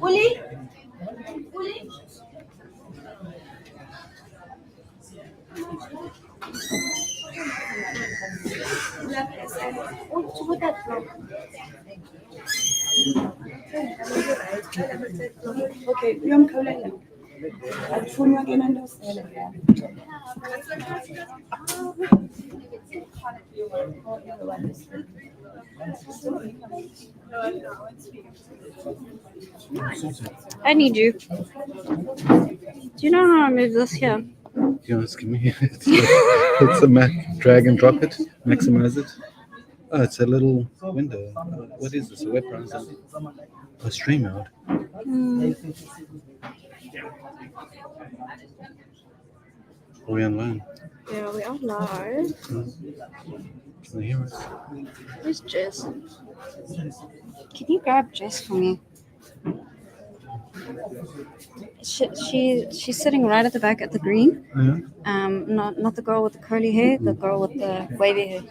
Uli? Okay, uyomkhawulela. Akufunwa ke nanto sele. I need you. Do you know how I move this here? You asking me? It's a Mac. Drag and drop it. Maximize it. Oh, it's a little window. What is this? A web browser? A stream mode. Are we online? Yeah, we are live. Can you hear us? Where's Jess? Can you grab Jess for me? She's sitting right at the back at the green. Oh, yeah? Not the girl with the curly hair, the girl with the wavy hair.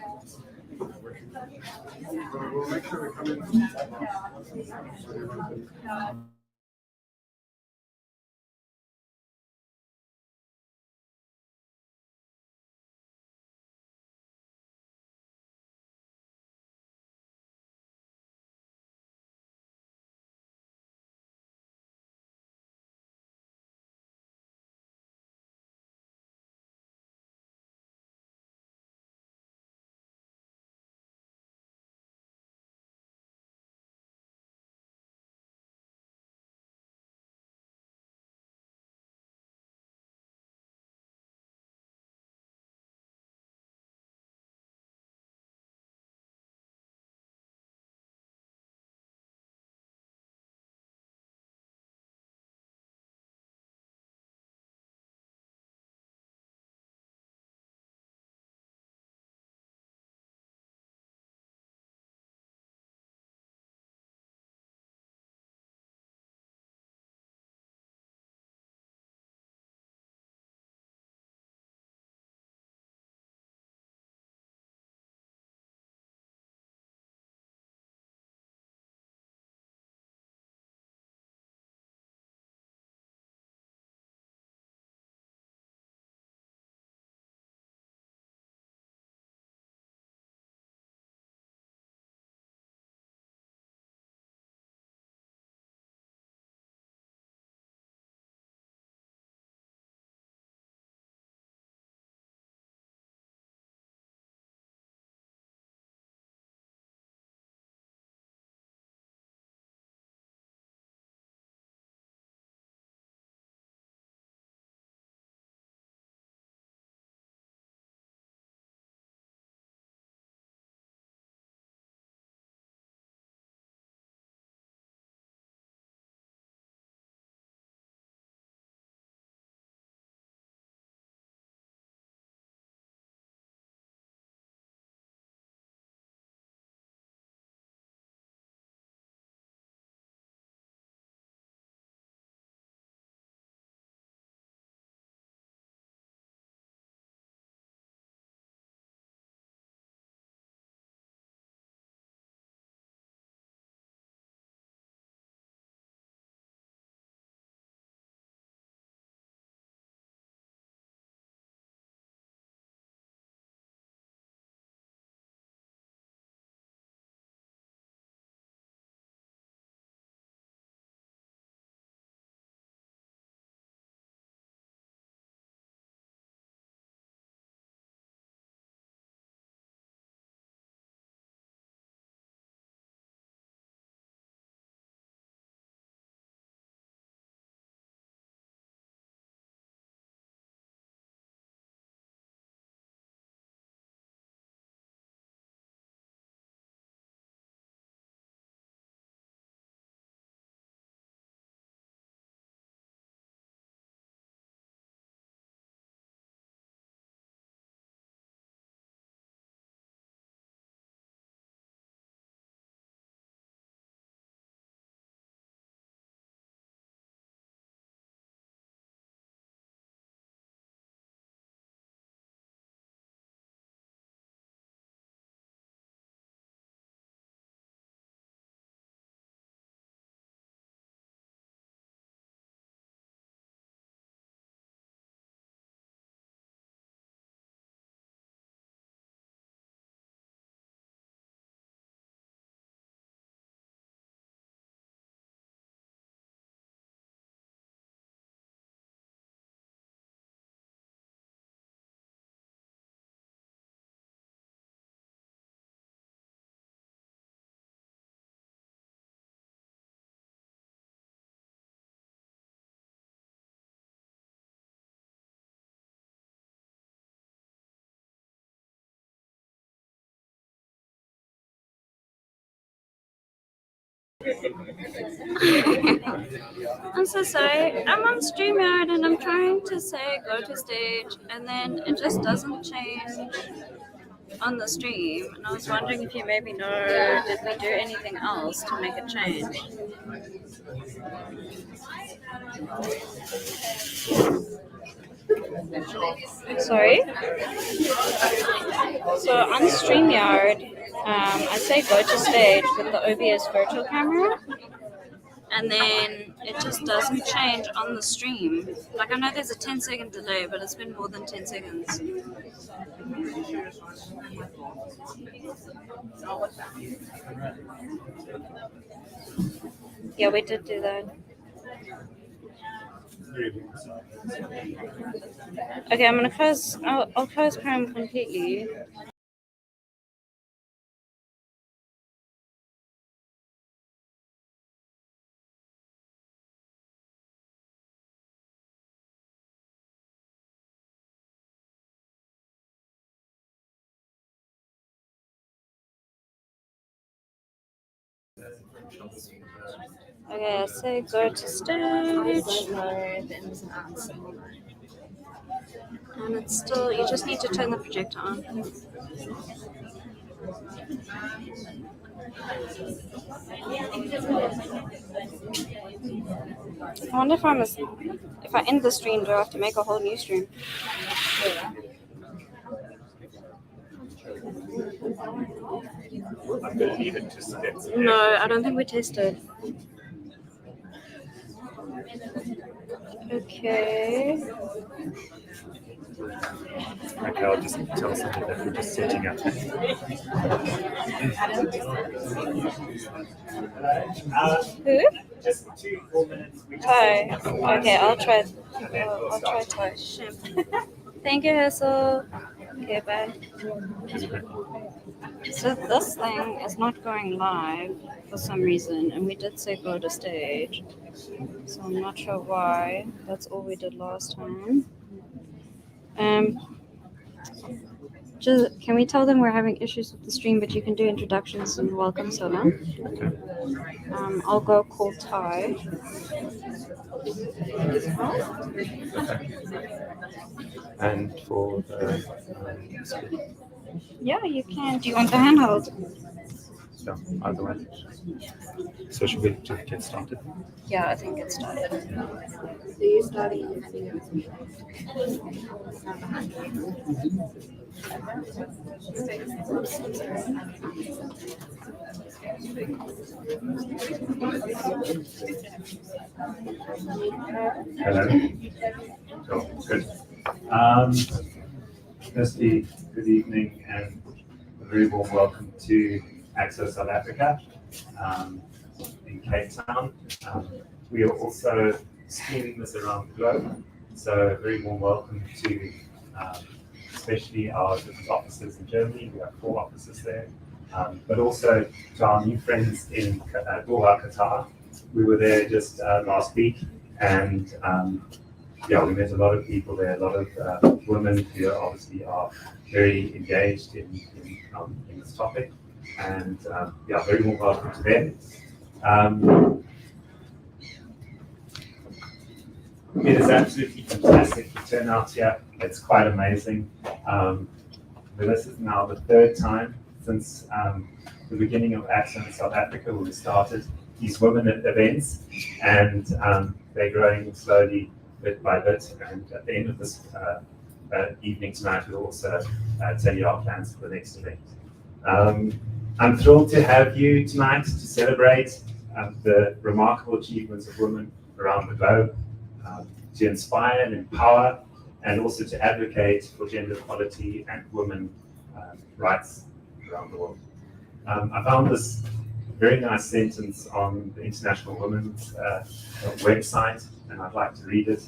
I'm so sorry. I'm on StreamYard and I'm trying to say go to stage, and then it just doesn't change on the stream. And I was wondering if you maybe know, did we do anything else to make it change? Sorry? So on StreamYard, I say go to stage with the OBS virtual camera, and then it just doesn't change on the stream. Like, I know there's a 10-second delay, but it's been more than 10 seconds. Yeah, we did do that. Okay, I'm gonna close. I'll close Chrome completely. Okay, say go to stage. And it's still, you just need to turn the projector on. I wonder if I end the stream, do I have to make a whole new stream? No, I don't think we tested. Okay. Okay, I'll just tell someone that we're just setting up. Who? Just 2-4 minutes. Ty. Okay, I'll try. I'll try Ty. Thank you, Hazel. Okay, bye. So this thing is not going live for some reason, and we did say go to stage. So I'm not sure why. That's all we did last time. Can we tell them we're having issues with the stream, but you can do introductions and welcome Sola. I'll go call Ty. And for Yeah, you can. Do you want the handheld? yeah, either way. So should we just get started? Yeah, I think it started. So you're starting. Hello. Cool. Good. Firstly, good evening and a very warm welcome to Accso South Africa in Cape Town. We are also streaming this around the globe, so a very warm welcome to especially our different offices in Germany. We have 4 offices there, but also to our new friends in Doha, Qatar. We were there just last week, and yeah, we met a lot of people there, a lot of women who obviously are very engaged in this topic, and yeah, very warm welcome to them. It is absolutely fantastic to turn out here. It's quite amazing. This is now the 3rd time since the beginning of Accso in South Africa, when we started these women events, and they're growing slowly, bit by bit. And at the end of this evening tonight, we'll also tell you our plans for the next event. I'm thrilled to have you tonight to celebrate the remarkable achievements of women around the globe, to inspire and empower, and also to advocate for gender equality and women rights around the world. I found this very nice sentence on the International Women's website, and I'd like to read it.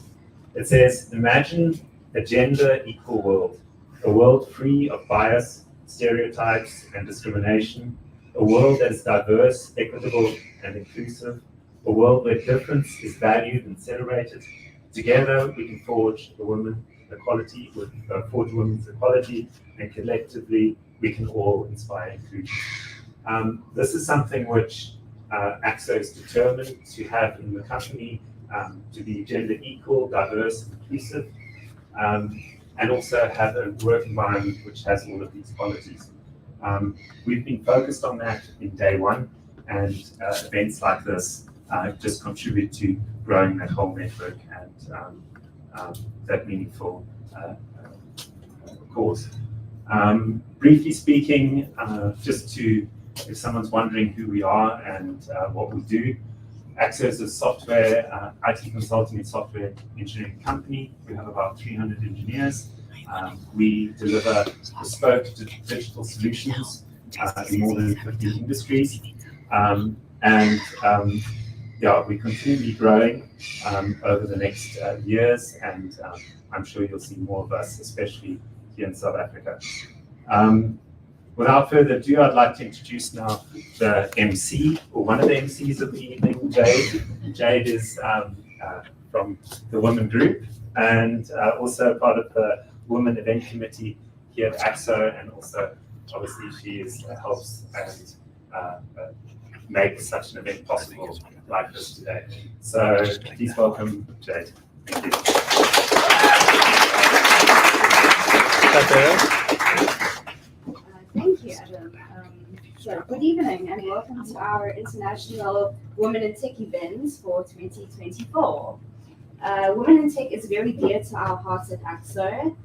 It says, "Imagine a gender equal world, a world free of bias, stereotypes, and discrimination, a world that is diverse, equitable, and inclusive, a world where difference is valued and celebrated. Together, we can forge women's equality, and collectively, we can all inspire inclusion." This is something which Accso is determined to have in the company to be gender equal, diverse, inclusive, and also have a work environment which has all of these qualities. We've been focused on that in day one, and events like this just contribute to growing that whole network and that meaningful cause. Briefly speaking, if someone's wondering who we are and what we do, Accso is a software, IT consulting and software engineering company. We have about 300 engineers. We deliver bespoke digital solutions in more than 50 industries. We're continually growing over the next years, and I'm sure you'll see more of us, especially here in South Africa. Without further ado, I'd like to introduce now the MC, or one of the MCs of the evening, Jade. Jade is from the Women Group and also part of the Women Event Committee here at Accso, and also obviously she helps and make such an event possible like this today. So please welcome Jade. Thank you. Thank you, Adam. So good evening and welcome to our International Women in Tech event for 2024. Women in Tech is very dear to our hearts at Accso.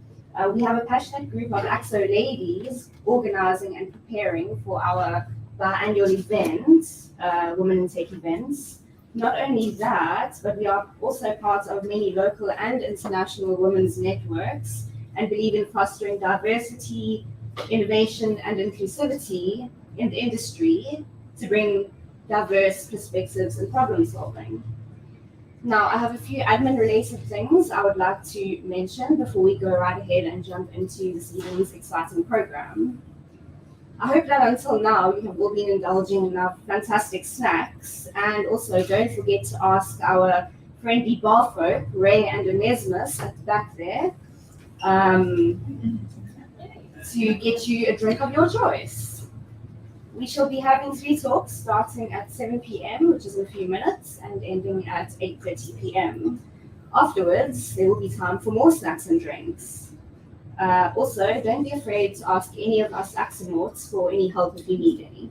We have a passionate group of Accso ladies organizing and preparing for our biannual event, Women in Tech events. Not only that, but we are also part of many local and international women's networks and believe in fostering diversity, innovation, and inclusivity in the industry to bring diverse perspectives and problem solving. Now, I have a few admin-related things I would like to mention before we go right ahead and jump into this evening's exciting program. I hope that until now you have all been indulging in our fantastic snacks, and also don't forget to ask our friendly bar folk, Ray and Onesimus at the back there, to get you a drink of your choice. We shall be having 3 talks starting at 7 p.m., which is in a few minutes, and ending at 8:30 p.m. Afterwards, there will be time for more snacks and drinks. Also, don't be afraid to ask any of us Axonauts for any help if you need any.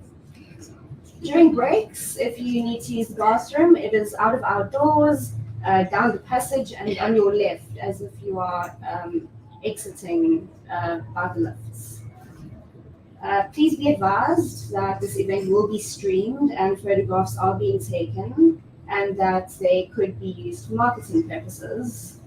During breaks, if you need to use the bathroom, it is out of our doors, down the passage, and on your left, as if you are exiting by the lifts. Please be advised that this event will be streamed and photographs are being taken, and that they could be used for marketing purposes.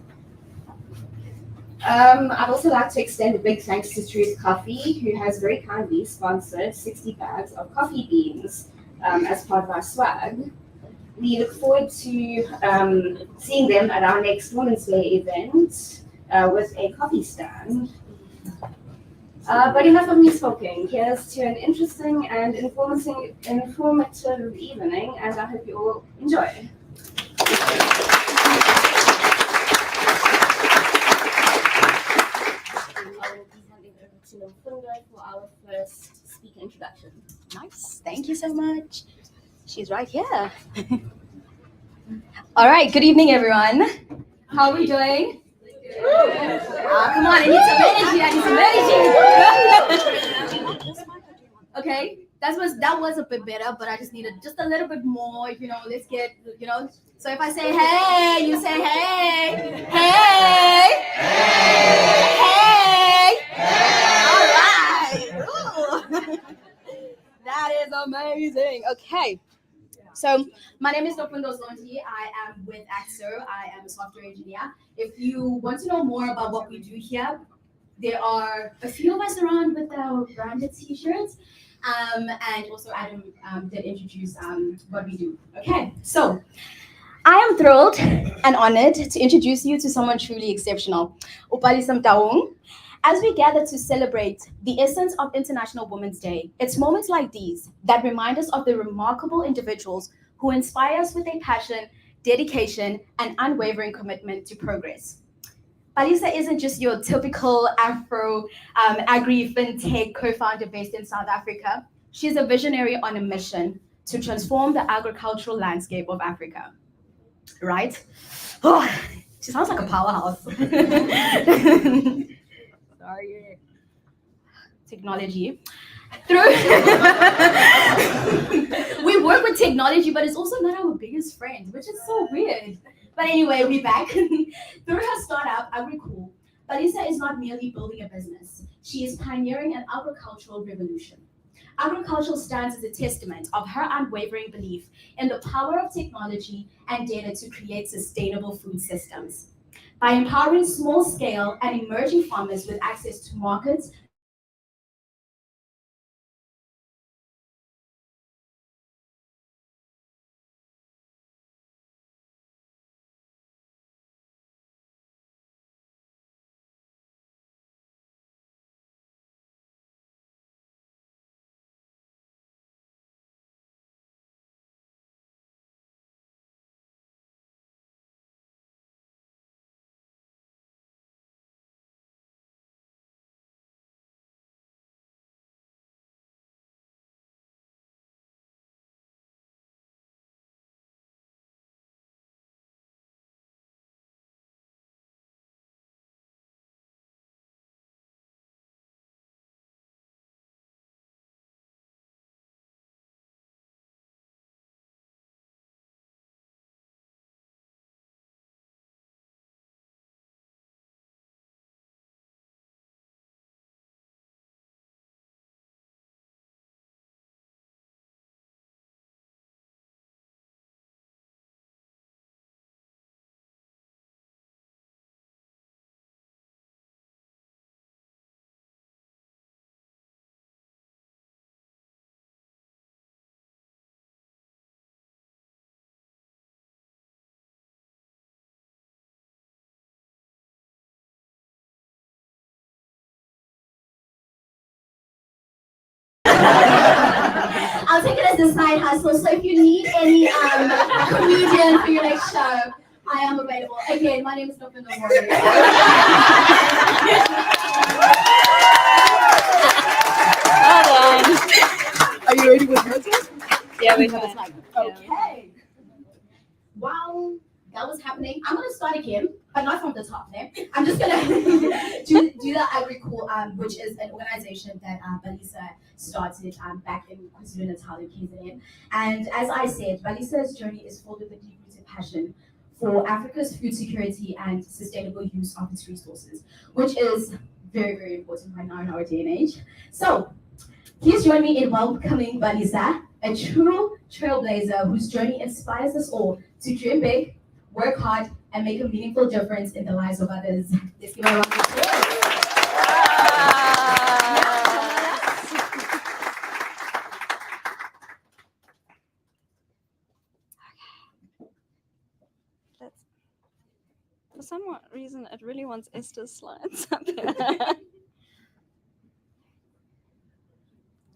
I'd also like to extend a big thanks to Truth Coffee, who has very kindly sponsored 60 bags of coffee beans as part of our swag. We look forward to seeing them at our next Women's Day event with a coffee stand. But enough of me talking. Here's to an interesting and informative evening, and I hope you all enjoy. For our first speaker introduction. Nice. Thank you so much. She's right here. All right. Good evening, everyone. How are we doing? Come on. I need some energy. Okay. That was a bit better, but I just needed just a little bit more. Let's get, So if I say hey, you say hey. Hey. Hey. All right. Ooh. That is amazing. Okay. So my name is Nofundo Zonti. I am with Accso. I am a software engineer. If you want to know more about what we do here, there are a few of us around with our branded t-shirts. And also Adam did introduce what we do. Okay, so I am thrilled and honored to introduce you to someone truly exceptional, Upalisam Taung. As we gather to celebrate the essence of International Women's Day, it's moments like these that remind us of the remarkable individuals who inspire us with their passion, dedication, and unwavering commitment to progress. Palisa isn't just your typical Afro agri-fintech co-founder based in South Africa. She's a visionary on a mission to transform the agricultural landscape of Africa. Right? Oh, she sounds like a powerhouse. Sorry. Technology. Through we work with technology, but it's also not our biggest friend, which is so weird. But anyway, we're back. Through her startup, AgriCool, Balisa is not merely building a business. She is pioneering an agricultural revolution. Agriculture stands as a testament of her unwavering belief in the power of technology and data to create sustainable food systems. By empowering small-scale and emerging farmers with access to markets, I'll take it as a side hustle. So if you need any comedian for your next show, I am available. Again, my name is Dr. Nomori. Are you ready with notes? Yeah, we have. Okay. While that was happening, I'm gonna start again, but not from the top. There, I'm just gonna do the AgriCool, which is an organization that Balisa started back in KwaZulu-Natal in KZN. And as I said, Balisa's journey is filled with a deep-rooted passion for Africa's food security and sustainable use of its resources, which is very, very important right now in our day and age. So, please join me in welcoming Balisa, a true trailblazer whose journey inspires us all to dream big, work hard, and make a meaningful difference in the lives of others. Let's give her a round of applause. For some reason, it really wants Esther's slides up here.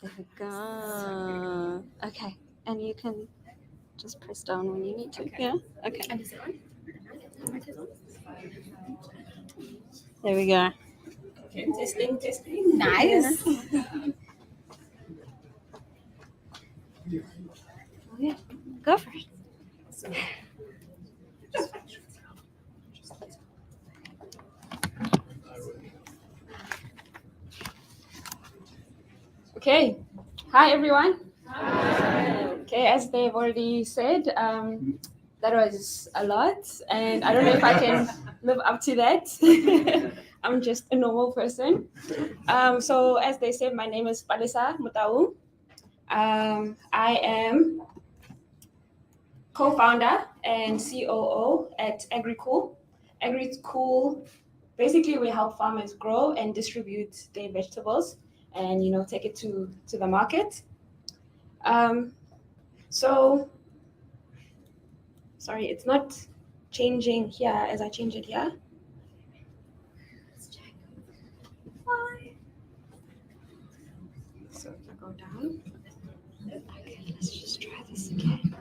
There we go. Okay, and you can just press down when you need to. Yeah. Okay. And is it on? There we go. Okay, testing. Nice. Okay, go for it. Okay. Hi, everyone. Hi. Okay, as they've already said, that was a lot, and I don't know if I can live up to that. I'm just a normal person. So as they said, my name is Balisa Mutau. I am co-founder and COO at AgriCool. AgriCool, basically we help farmers grow and distribute their vegetables and take it to the market. So sorry, it's not changing here as I change it here. Let's check. Why? So if I go down. Okay, let's just try this again.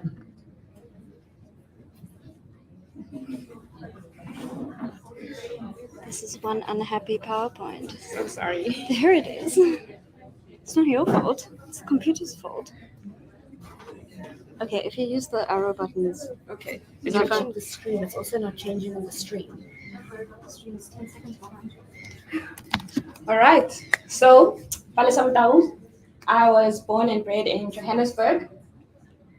This is one unhappy PowerPoint. So sorry. There it is. It's not your fault. It's the computer's fault. Okay, if you use the arrow buttons. Okay. Is that fine? The stream. It's also not changing on the stream. The stream is 10 seconds behind. All right. So, Palesam Taung, I was born and bred in Johannesburg.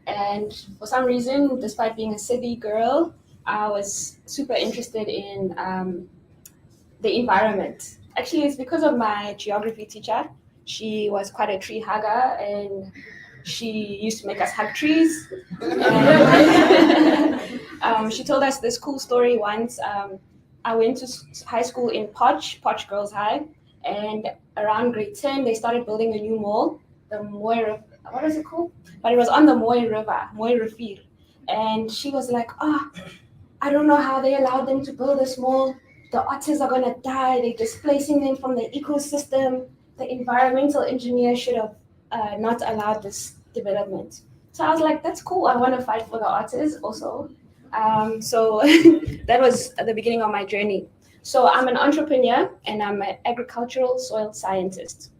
And for some reason, despite being a city girl, I was super interested in the environment. Actually, it's because of my geography teacher. She was quite a tree hugger and she used to make us hug trees. And, she told us this cool story once. I went to high school in Poch Girls High, and around grade 10, they started building a new mall, the Moy, what is it called? But it was on the Moy River, Moy Rafir. And she was like, I don't know how they allowed them to build this mall. The otters are gonna die. They're displacing them from the ecosystem. The environmental engineer should have not allowed this development. So I was like, that's cool. I want to fight for the otters also. So that was at the beginning of my journey. So I'm an entrepreneur and I'm an agricultural soil scientist.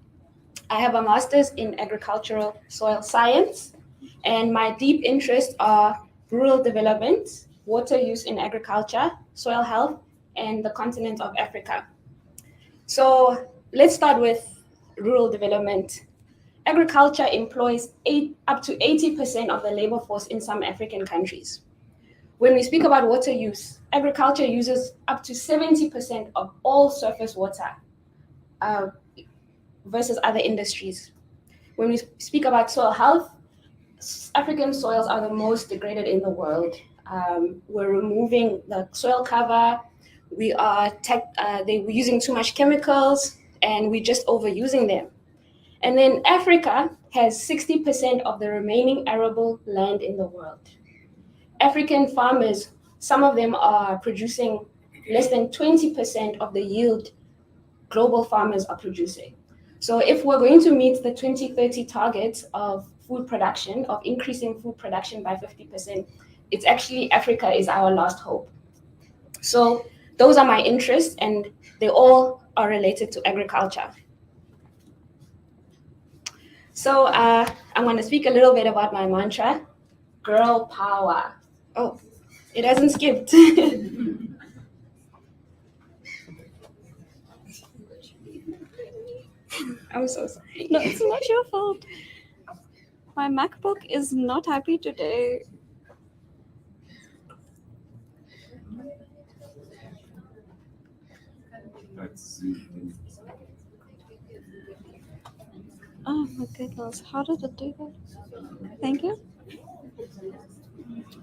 I have a master's in agricultural soil science, and my deep interests are rural development, water use in agriculture, soil health, and the continent of Africa. So let's start with rural development. Agriculture employs up to 80% of the labor force in some African countries. When we speak about water use, agriculture uses up to 70% of all surface water versus other industries. When we speak about soil health, African soils are the most degraded in the world. We're removing the soil cover. We're using too much chemicals, and we're just overusing them. And then Africa has 60% of the remaining arable land in the world. African farmers, some of them are producing less than 20% of the yield global farmers are producing. So if we're going to meet the 2030 targets of food production, of increasing food production by 50%, it's actually Africa is our last hope. So those are my interests, and they all are related to agriculture. So I'm going to speak a little bit about my mantra, girl power. Oh, it hasn't skipped. I'm so sorry. No, it's not your fault. My MacBook is not happy today. Oh my goodness, how did it do that? Thank you.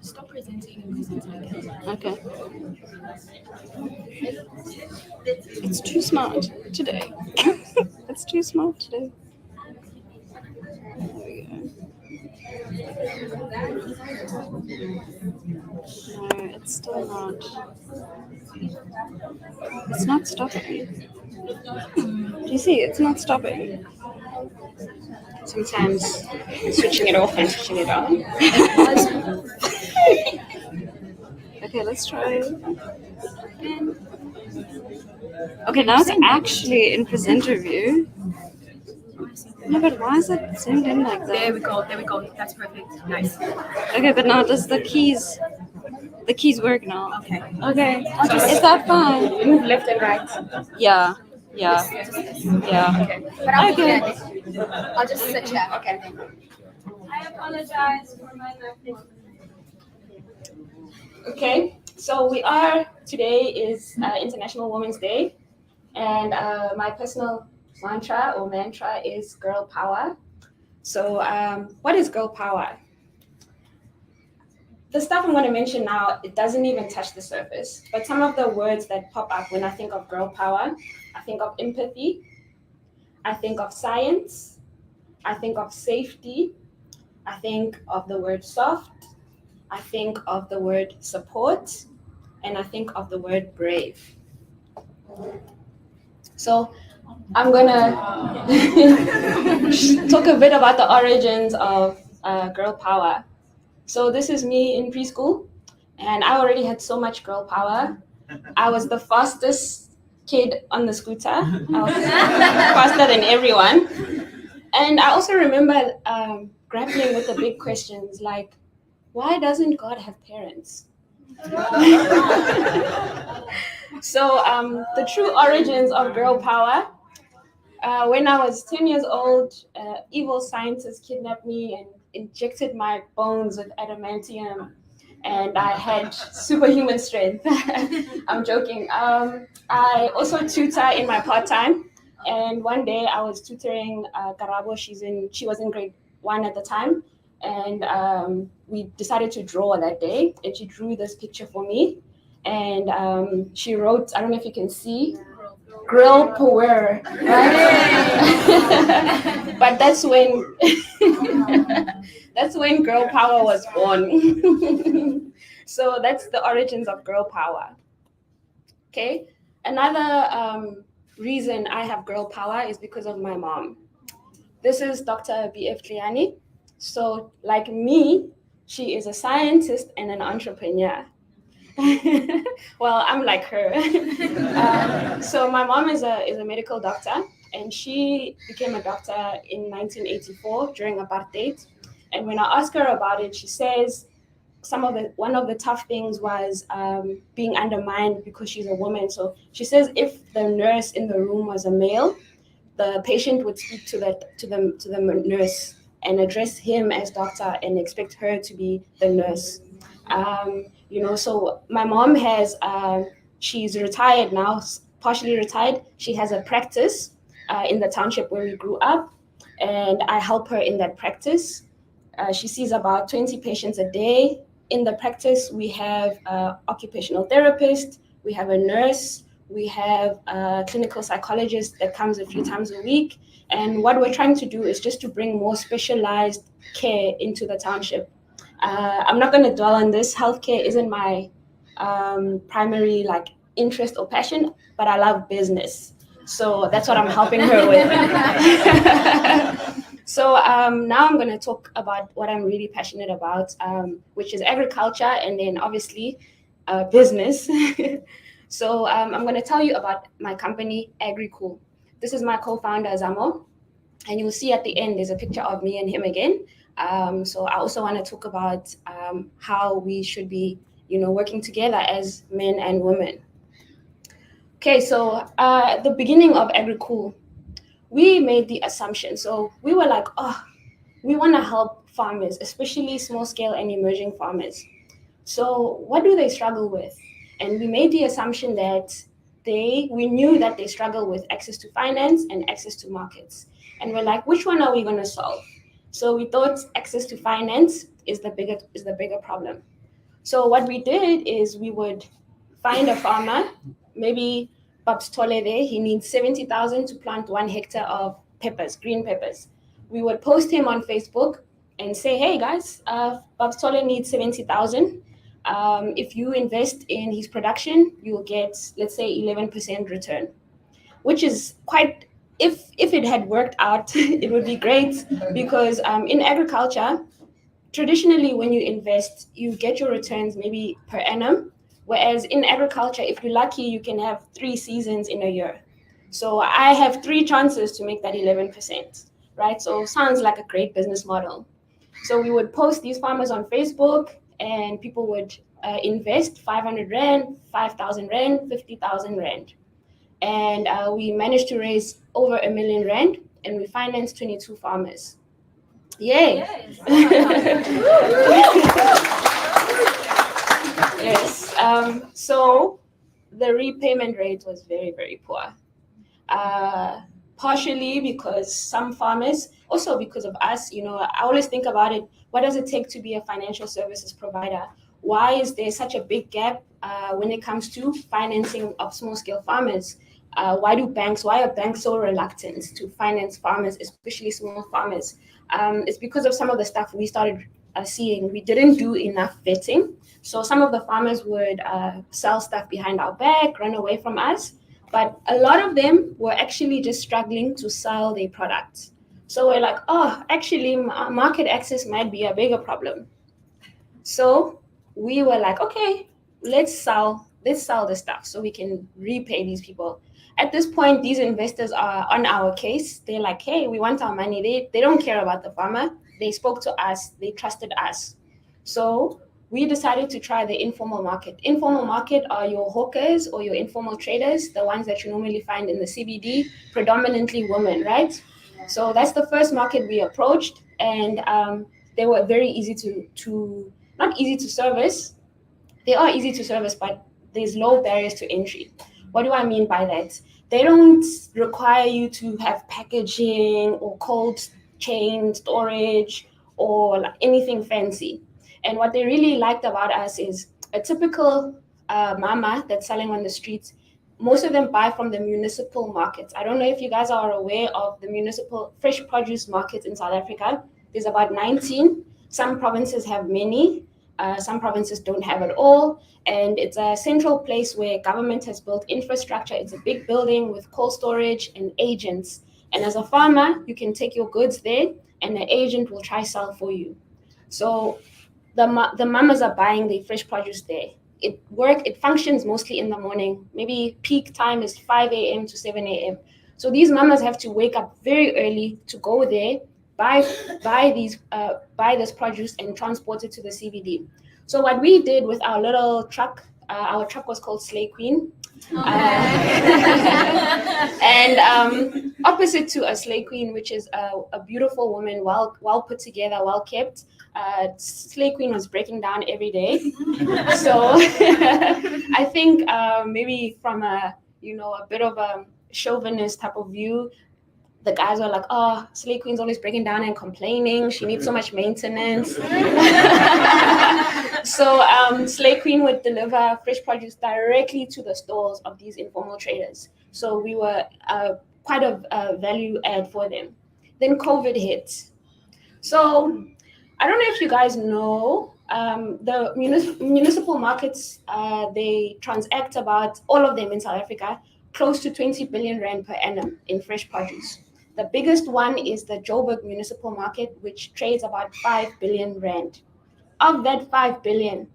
Stop presenting and presenting again. Okay. It's too smart today. It's too smart today. There we go. No, it's still not. It's not stopping. Do you see? It's not stopping. Sometimes switching it off and switching it on. Okay, let's try again. Okay, now it's actually in presenter view. No, but why is it zoomed in like that? There we go. That's perfect. Nice. Okay, but now does the keys work now? Okay. Okay, is that fine? Move left and right. Yeah. Okay. But I'll be Okay. here. I'll just sit here. Okay. I apologize for my MacBook. Okay. So today is International Women's Day, and my personal mantra is girl power. So what is girl power? The stuff I'm going to mention now, it doesn't even touch the surface, but some of the words that pop up when I think of girl power, I think of empathy, I think of science, I think of safety, I think of the word soft, I think of the word support, and I think of the word brave. So I'm gonna talk a bit about the origins of girl power. So this is me in preschool, and I already had so much girl power. I was the fastest kid on the scooter. I was faster than everyone. And I also remember grappling with the big questions like, why doesn't God have parents? So the true origins of girl power. When I was 10 years old, evil scientists kidnapped me and injected my bones with adamantium, and I had superhuman strength. I'm joking. I also tutor in my part time, and one day I was tutoring Karabo. She was in grade 1 at the time, and we decided to draw that day, and she drew this picture for me, and she wrote. I don't know if you can see. Girl power, right? But that's when that's when girl power was born. So that's the origins of girl power. Okay, another reason I have girl power is because of my mom. This is Dr. B.F. Kliani. So like me, she is a scientist and an entrepreneur. Well, I'm like her. So my mom is a medical doctor, and she became a doctor in 1984 during apartheid. And when I ask her about it, she says one of the tough things was being undermined because she's a woman. So she says if the nurse in the room was a male, the patient would speak to the nurse and address him as doctor and expect her to be the nurse. So my mom she's retired now, partially retired. She has a practice in the township where we grew up, and I help her in that practice. She sees about 20 patients a day. In the practice, we have an occupational therapist, we have a nurse, we have a clinical psychologist that comes a few times a week. And what we're trying to do is just to bring more specialized care into the township. I'm not going to dwell on this. Healthcare isn't my primary interest or passion, but I love business. So that's what I'm helping her with. So now I'm going to talk about what I'm really passionate about, which is agriculture and then obviously business. So I'm going to tell you about my company, AgriCool. This is my co-founder, Zamo. And you'll see at the end, there's a picture of me and him again. So I also want to talk about how we should be, working together as men and women. Okay, so at the beginning of AgriCool, we made the assumption. So we were like, we want to help farmers, especially small scale and emerging farmers. So what do they struggle with? And we made the assumption that we knew that they struggle with access to finance and access to markets. And we're like, which one are we going to solve? So we thought access to finance is the bigger problem. So what we did is we would find a farmer, maybe Babs Tole there, he needs 70,000 to plant 1 hectare of peppers, green peppers. We would post him on Facebook and say, hey guys, Babs Tole needs 70,000. If you invest in his production, you will get, let's say, 11% return, which is quite, if it had worked out, it would be great because in agriculture, traditionally when you invest, you get your returns maybe per annum. Whereas in agriculture, if you're lucky, you can have 3 seasons in a year. So I have 3 chances to make that 11%, right? So sounds like a great business model. So we would post these farmers on Facebook and people would invest 500 Rand, 5,000 Rand, 50,000 Rand. And we managed to raise over 1 million Rand and we financed 22 farmers. Yay! Yes. So the repayment rate was very, very poor. Partially because some farmers, also because of us, I always think about it. What does it take to be a financial services provider? Why is there such a big gap when it comes to financing of small scale farmers? Why are banks so reluctant to finance farmers, especially small farmers? It's because of some of the stuff we started seeing. We didn't do enough vetting. So some of the farmers would sell stuff behind our back, run away from us. But a lot of them were actually just struggling to sell their products. So we're like, actually, market access might be a bigger problem. So we were like, okay, let's sell the stuff so we can repay these people. At this point, these investors are on our case. They're like, hey, we want our money. They don't care about the farmer. They spoke to us. They trusted us. So we decided to try the informal market. Informal market are your hawkers or your informal traders, the ones that you normally find in the CBD, predominantly women, right? So that's the first market we approached, and they were very easy to not easy to service. They are easy to service, but there's low barriers to entry. What do I mean by that? They don't require you to have packaging or cold chain storage or like anything fancy. And what they really liked about us is a typical mama that's selling on the streets. Most of them buy from the municipal markets. I don't know if you guys are aware of the municipal fresh produce markets in South Africa. There's about 19. Some provinces have many. Some provinces don't have it all. And it's a central place where government has built infrastructure. It's a big building with cold storage and agents. And as a farmer, you can take your goods there and the agent will try sell for you. So the mamas are buying the fresh produce there. It functions mostly in the morning. Maybe peak time is 5 a.m. to 7 a.m. So these mamas have to wake up very early to go there, buy this produce and transport it to the CBD. So what we did with our little truck, our truck was called Slay Queen. And opposite to a Slay Queen, which is a beautiful woman, well put together, well kept, Slay Queen was breaking down every day. So I think maybe from a bit of a chauvinist type of view, the guys were like, oh, Slay Queen's always breaking down and complaining. She needs so much maintenance. So Slay Queen would deliver fresh produce directly to the stores of these informal traders. So we were quite a value add for them. Then COVID hit. So I don't know if you guys know, the municipal markets, they transact about, all of them in South Africa, close to 20 billion rand per annum in fresh produce. The biggest one is the Joburg Municipal Market, which trades about 5 billion rand. Of that 5 billion,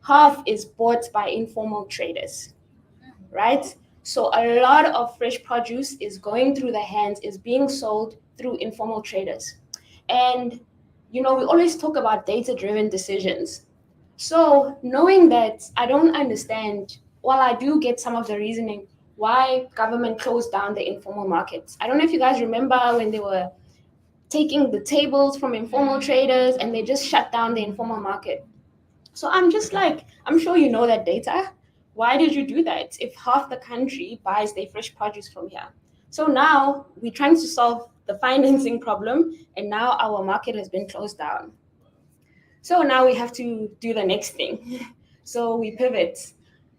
half is bought by informal traders, right? So a lot of fresh produce is going through the hands, is being sold through informal traders. And, we always talk about data-driven decisions. So knowing that, I don't understand, while I do get some of the reasoning, why government closed down the informal markets. I don't know if you guys remember when they were taking the tables from informal traders and they just shut down the informal market. So I'm just like, I'm sure you know that data. Why did you do that if half the country buys their fresh produce from here? So now we're trying to solve the financing problem, and now our market has been closed down. So now we have to do the next thing. So we pivot.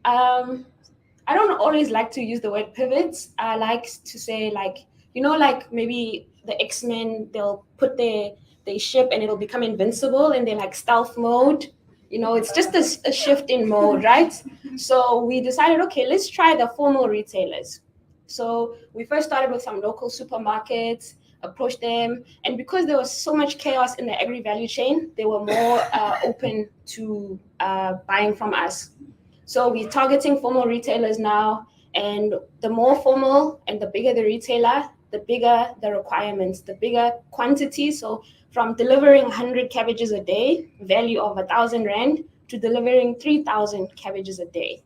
I don't always like to use the word pivots. I like to say like maybe the X-Men, they'll put their ship and it'll become invincible and they're like stealth mode. It's just a shift in mode, right? So we decided, okay, let's try the formal retailers. So we first started with some local supermarkets, approached them, and because there was so much chaos in the agri value chain, they were more open to buying from us. So we're targeting formal retailers now, and the more formal and the bigger the retailer, the bigger the requirements, the bigger quantity. So from delivering 100 cabbages a day, value of 1,000 rand, to delivering 3,000 cabbages a day,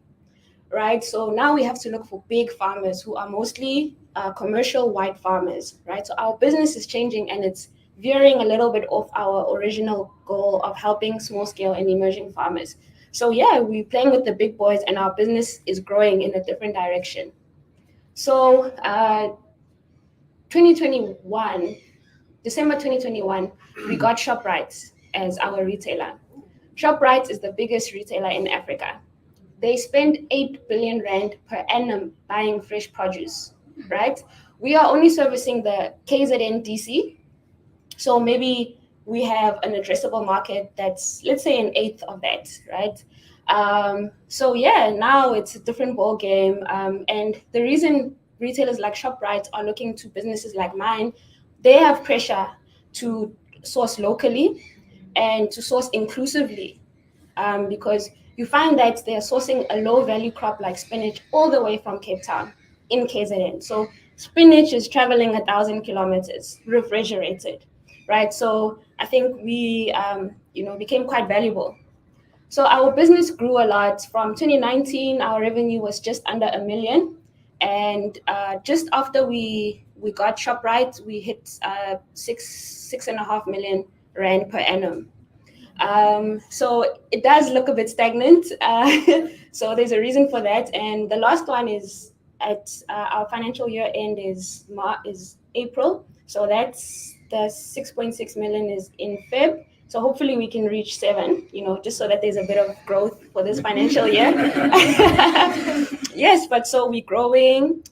right? So now we have to look for big farmers who are mostly commercial white farmers, right? So our business is changing and it's veering a little bit off our original goal of helping small scale and emerging farmers. So yeah, we're playing with the big boys and our business is growing in a different direction. So 2021, December 2021, we got ShopRite as our retailer. ShopRite is the biggest retailer in Africa. They spend 8 billion rand per annum buying fresh produce, right? We are only servicing the KZN DC. So maybe we have an addressable market that's, let's say, 1/8 of that, right? So yeah, now it's a different ball game. And the reason retailers like ShopRite are looking to businesses like mine, they have pressure to source locally and to source inclusively, because you find that they're sourcing a low value crop like spinach all the way from Cape Town in KZN. So spinach is traveling 1,000 kilometers, refrigerated. right? So I think we, became quite valuable. So our business grew a lot. From 2019, our revenue was just under 1 million, and just after we got ShopRite, we hit 6.5 million rand per annum. So it does look a bit stagnant. So there's a reason for that. And the last one is at our financial year end is April. So that's the 6.6 million is in Feb. So hopefully we can reach 7, just so that there's a bit of growth for this financial year. Yes, but so we're growing.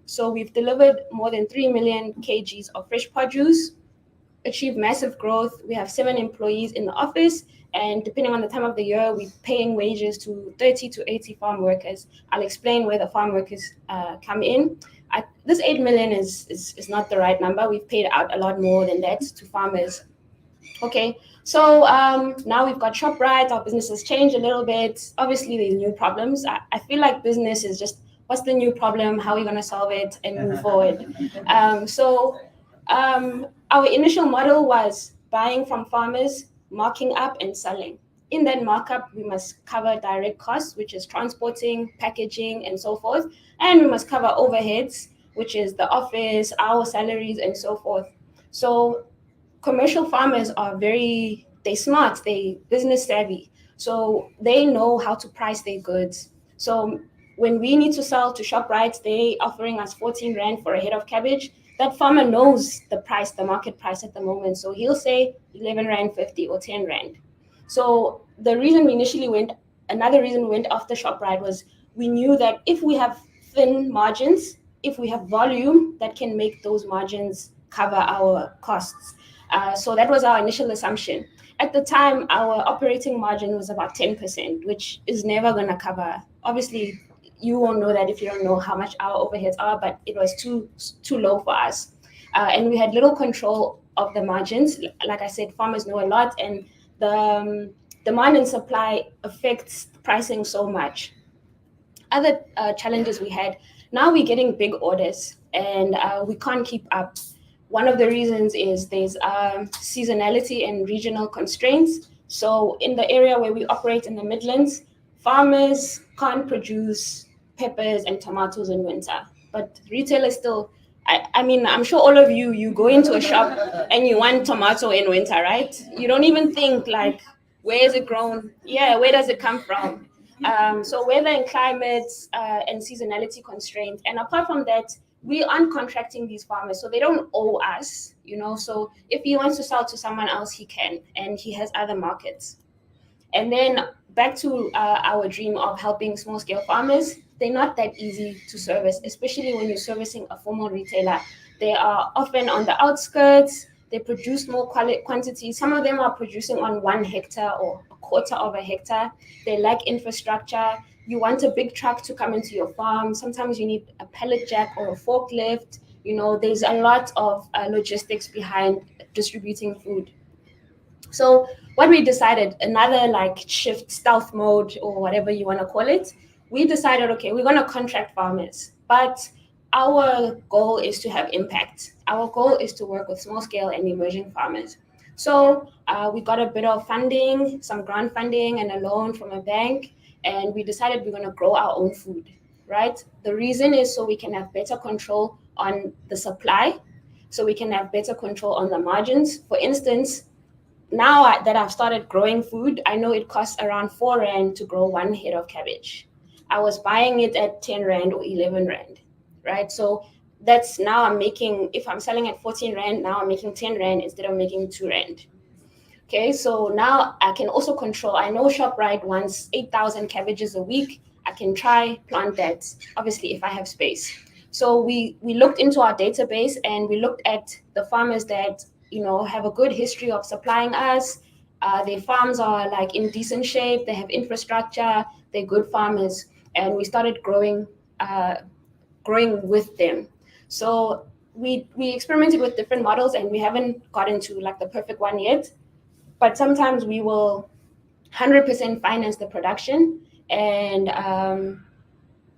So we've delivered more than 3 million kgs of fresh produce, achieved massive growth. We have 7 employees in the office, and depending on the time of the year, we're paying wages to 30 to 80 farm workers. I'll explain where the farm workers come in. This 8 million is not the right number. We've paid out a lot more than that to farmers. Okay, so now we've got ShopRite. Our business has changed a little bit. Obviously, there's new problems. I feel like business is just, what's the new problem? How are we going to solve it and move forward? Our initial model was buying from farmers, marking up and selling. In that markup, we must cover direct costs, which is transporting, packaging, and so forth. And we must cover overheads, which is the office, our salaries, and so forth. So commercial farmers are they smart, they business savvy. So they know how to price their goods. So when we need to sell to ShopRite, they offering us 14 Rand for a head of cabbage. That farmer knows the price, the market price at the moment. So he'll say 11 Rand 50 or 10 Rand. So another reason we went after ShopRite was we knew that if we have thin margins, if we have volume, that can make those margins cover our costs. So that was our initial assumption. At the time, our operating margin was about 10%, which is never going to cover. Obviously, you won't know that if you don't know how much our overheads are, but it was too low for us. And we had little control of the margins. Like I said, farmers know a lot, and the demand and supply affects pricing so much. Other challenges we had, now we're getting big orders, and we can't keep up. One of the reasons is there's seasonality and regional constraints. So in the area where we operate in the Midlands, farmers can't produce peppers and tomatoes in winter, but retailers still. I mean, I'm sure all of you go into a shop and you want tomato in winter, right? You don't even think like, where is it grown? Yeah, where does it come from? So weather and climate and seasonality constraints. And apart from that, we aren't contracting these farmers, so they don't owe us, So if he wants to sell to someone else, he can, and he has other markets. And then back to our dream of helping small-scale farmers, they're not that easy to service, especially when you're servicing a formal retailer. They are often on the outskirts. They produce more quantities. Some of them are producing on 1 hectare or a quarter of a hectare. They lack infrastructure. You want a big truck to come into your farm. Sometimes you need a pallet jack or a forklift. There's a lot of logistics behind distributing food. So what we decided, another shift, stealth mode, or whatever you want to call it, we decided, okay, we're going to contract farmers, but our goal is to have impact. Our goal is to work with small scale and emerging farmers. So we got a bit of funding, some grant funding and a loan from a bank, and we decided we're going to grow our own food, right? The reason is so we can have better control on the supply, so we can have better control on the margins. For instance, now that I've started growing food, I know it costs around 4 Rand to grow 1 head of cabbage. I was buying it at 10 Rand or 11 Rand, right? So that's now I'm making, if I'm selling at 14 Rand, now I'm making 10 Rand instead of making 2 Rand. Okay, so now I can also control. I know ShopRite wants 8,000 cabbages a week. I can try plant that, obviously, if I have space. So we looked into our database and we looked at the farmers that have a good history of supplying us. Their farms are in decent shape. They have infrastructure. They're good farmers, and we started growing with them. So we experimented with different models, and we haven't gotten to the perfect one yet. But sometimes we will 100% finance the production, and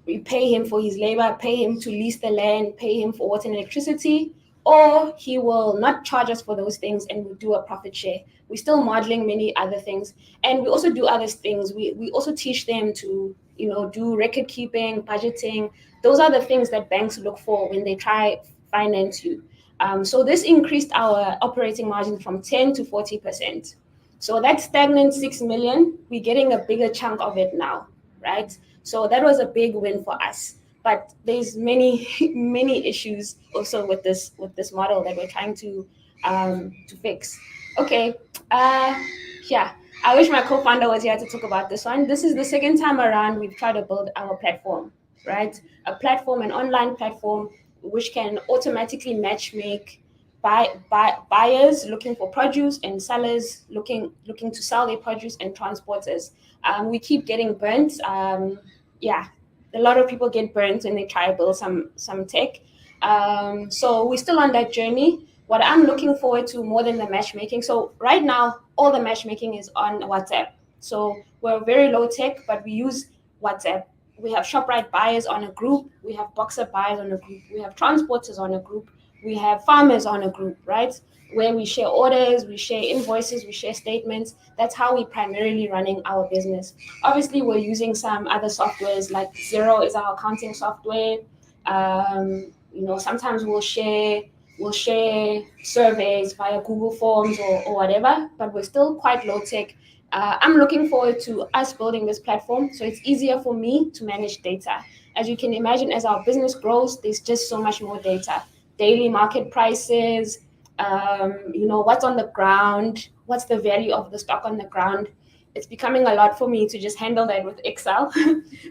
we pay him for his labor, pay him to lease the land, pay him for water and electricity. or he will not charge us for those things and we'll do a profit share. We're still modeling many other things, and we also do other things. We also teach them to, do record keeping, budgeting. Those are the things that banks look for when they try finance you. So this increased our operating margin from 10 to 40%. So that stagnant 6 million, we're getting a bigger chunk of it now, right? So that was a big win for us. But there's many many issues also with this model that we're trying to fix. Okay, yeah. I wish my co-founder was here to talk about this one. This is the second time around we've tried to build our platform, right? A platform, an online platform, which can automatically match make buyers looking for produce and sellers looking to sell their produce and transporters. We keep getting burnt. Yeah, a lot of people get burnt when they try to build some tech. So we're still on that journey. What I'm looking forward to more than the matchmaking. So right now, all the matchmaking is on WhatsApp. So we're very low tech, but we use WhatsApp. We have ShopRite buyers on a group. We have Boxer buyers on a group. We have transporters on a group. We have farmers on a group, right? Where we share orders, we share invoices, we share statements. That's how we're primarily running our business. Obviously, we're using some other softwares, like Xero is our accounting software. Sometimes we'll share surveys via Google Forms or whatever, but we're still quite low tech. I'm looking forward to us building this platform so it's easier for me to manage data. As you can imagine, as our business grows, there's just so much more data. Daily market prices, what's on the ground, what's the value of the stock on the ground. It's becoming a lot for me to just handle that with Excel.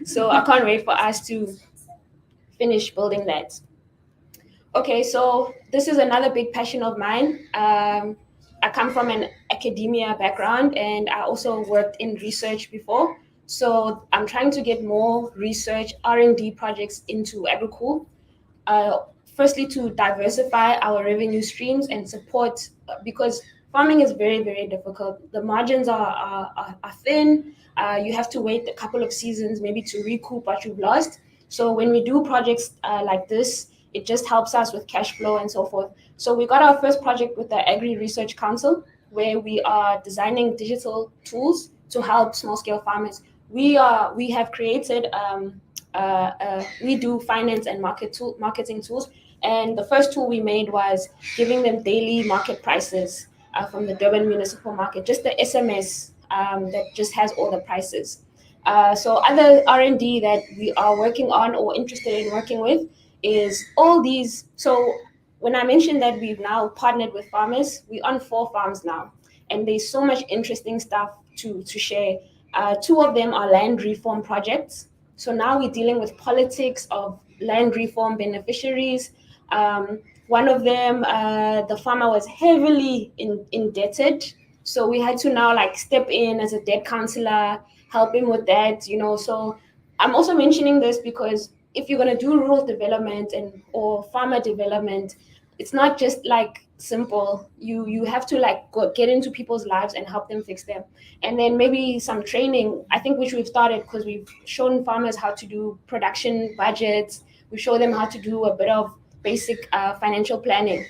So I can't wait for us to finish building that. Okay, so this is another big passion of mine. I come from an academia background and I also worked in research before. So I'm trying to get more research R&D projects into Agricul. Firstly, to diversify our revenue streams and support, because farming is very, very difficult. The margins are thin. You have to wait a couple of seasons maybe to recoup what you've lost. So when we do projects like this, it just helps us with cash flow and so forth. So we got our first project with the Agri Research Council, where we are designing digital tools to help small-scale farmers. We have created we do finance and marketing tools, and the first tool we made was giving them daily market prices from the Durban Municipal Market, just the SMS that just has all the prices. So other R&D that we are working on or interested in working with is all these. So when I mentioned that we've now partnered with farmers, we're on 4 farms now, and there's so much interesting stuff to share. 2 of them are land reform projects. So now we're dealing with politics of land reform beneficiaries. One of them, the farmer was heavily indebted. So we had to now step in as a debt counselor, help him with that, So I'm also mentioning this because if you're going to do rural development or farmer development, it's not just simple. You have to go get into people's lives and help them fix them. And then maybe some training, I think, which we've started, because we've shown farmers how to do production budgets. We show them how to do a bit of basic financial planning.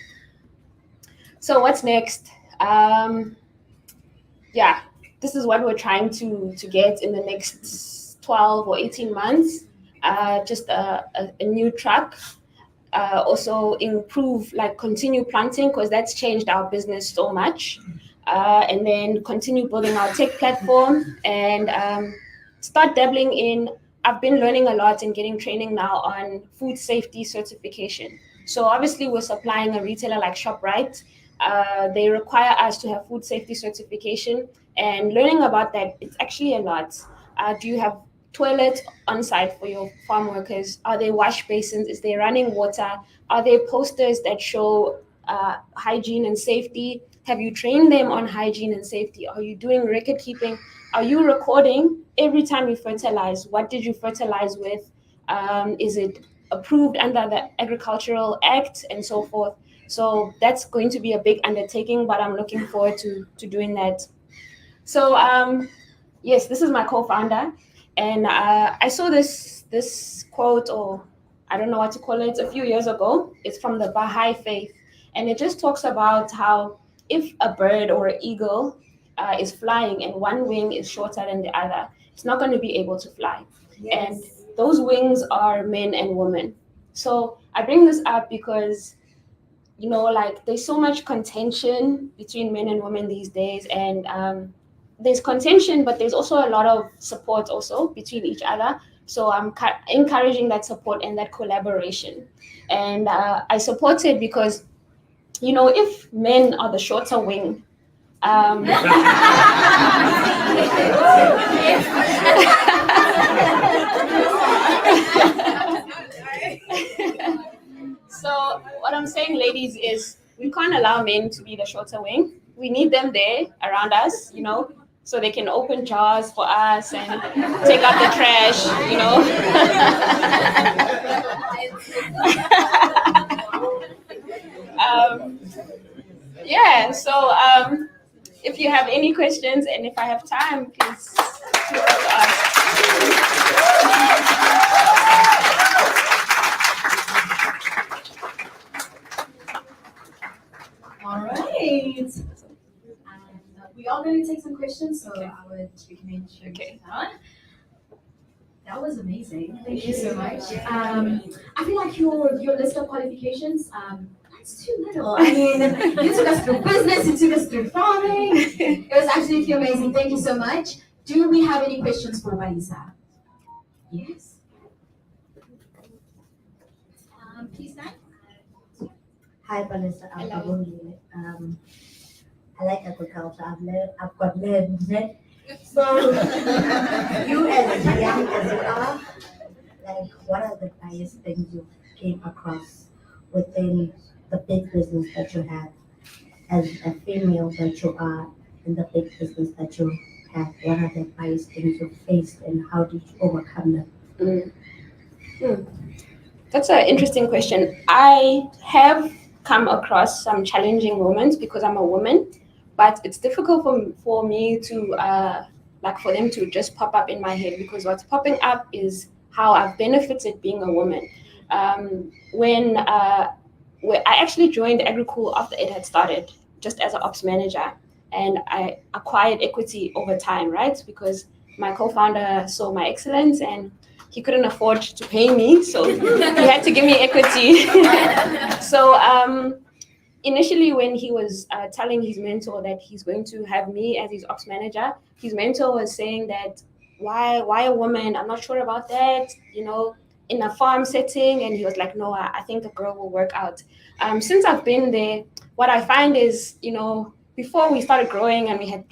So what's next? This is what we're trying to get in the next 12 or 18 months. Just a new truck. Also improve, continue planting, because that's changed our business so much. And then continue building our tech platform and start dabbling in. I've been learning a lot and getting training now on food safety certification. So obviously we're supplying a retailer like ShopRite. They require us to have food safety certification, and learning about that, it's actually a lot. Do you have toilets on site for your farm workers? Are there wash basins? Is there running water? Are there posters that show hygiene and safety? Have you trained them on hygiene and safety? Are you doing record keeping? Are you recording every time you fertilize? What did you fertilize with? Is it approved under the Agricultural Act and so forth? So that's going to be a big undertaking, but I'm looking forward to doing that. So yes, this is my co-founder. And I saw this quote, or I don't know what to call it, a few years ago. It's from the Baha'i faith. And it just talks about how if a bird or an eagle is flying and one wing is shorter than the other, it's not going to be able to fly. And those wings are men and women. So I bring this up because, like there's so much contention between men and women these days, and there's contention, but there's also a lot of support also between each other. So I'm encouraging that support and that collaboration. And I support it because, if men are the shorter wing, so what I'm saying, ladies, is we can't allow men to be the shorter wing. We need them there around us, so they can open jars for us and take out the trash, Yeah, so if you have any questions and if I have time, please feel free to ask. All right. We are going to take some questions, so I would recommend you Okay. That was amazing. Thank you so much. I feel like your list of qualifications, that's too little. I mean, you took us through business, you took us through farming. It was absolutely amazing. Thank you so much. Do we have any questions for Walisa? Yes. Please stand. Hi, Vanessa. I'm Abungi. I like agriculture. I've got learned it. So, you as young as you are, like, what are the biggest things you came across within the big business that you have as a female that you are in the big business that you have? What are the biggest things you faced and how did you overcome them? That's an interesting question. I have come across some challenging moments because I'm a woman, but it's difficult for me to for them to just pop up in my head, because what's popping up is how I've benefited being a woman. When I actually joined AgriCool after it had started, just as an ops manager, and I acquired equity over time, right? Because my co-founder saw my excellence and he couldn't afford to pay me, so he had to give me equity. So initially, when he was telling his mentor that he's going to have me as his ops manager, his mentor was saying that, why a woman? I'm not sure about that, in a farm setting. And he was like, no, I think a girl will work out. Since I've been there, what I find is, before we started growing and we had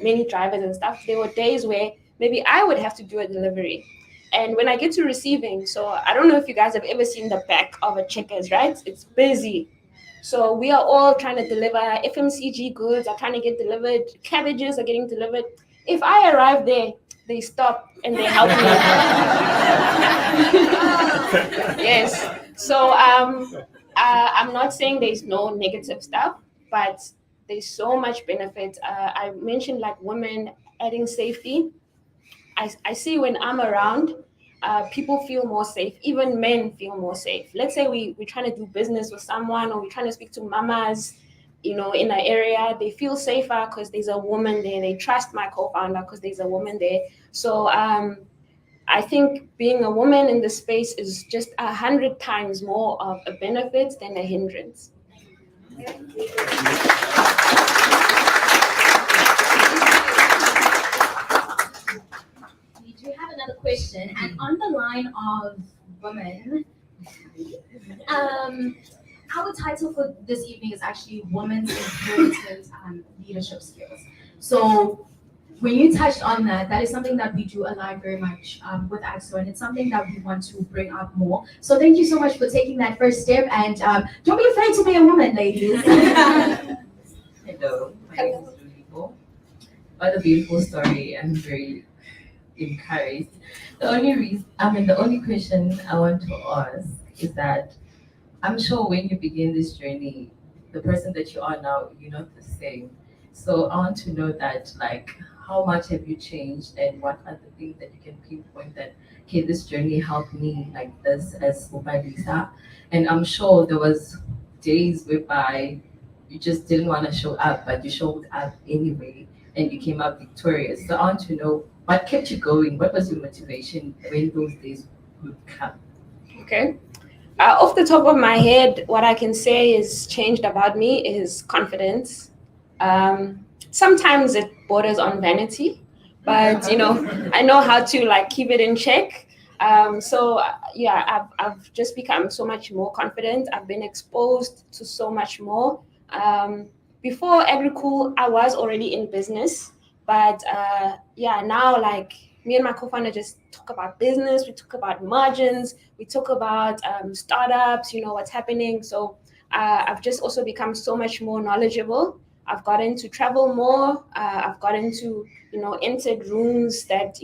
many drivers and stuff, there were days where maybe I would have to do a delivery. And when I get to receiving, so I don't know if you guys have ever seen the back of a Checkers, right? It's busy. So we are all trying to deliver FMCG goods are trying to get delivered, cabbages are getting delivered. If I arrive there, they stop and they help me. Yes. So I'm not saying there's no negative stuff, but there's so much benefit. I mentioned like women adding safety. I see when I'm around, people feel more safe. Even men feel more safe. Let's say we're trying to do business with someone, or we're trying to speak to mamas, in an area. They feel safer because there's a woman there. They trust my co-founder because there's a woman there. So I think being a woman in this space is just 100 times more of a benefit than a hindrance. We do have another question, and on the line of women, our title for this evening is actually Women's Important Leadership Skills. So when you touched on that, that is something that we do align very much with Accso, and it's something that we want to bring up more. So thank you so much for taking that first step, and don't be afraid to be a woman, ladies. Hello, my name is Lulipo. What a beautiful story. I'm very encouraged. The only question I want to ask is that I'm sure when you begin this journey, the person that you are now, you're not the same. So I want to know that, like, how much have you changed, and what are the things that you can pinpoint that, okay, this journey helped me like this as Lisa. And I'm sure there was days whereby you just didn't want to show up, but you showed up anyway, and you came out victorious. So I want to know what kept you going. What was your motivation when those days would come? Okay. Off the top of my head, what I can say is changed about me is confidence. Sometimes it borders on vanity, but I know how to like keep it in check. I've just become so much more confident. I've been exposed to so much more. Before AgriCool, I was already in business, but now like me and my co-founder just talk about business. We talk about margins. We talk about startups. What's happening. So I've just also become so much more knowledgeable. I've gotten to travel more. I've gotten to entered rooms that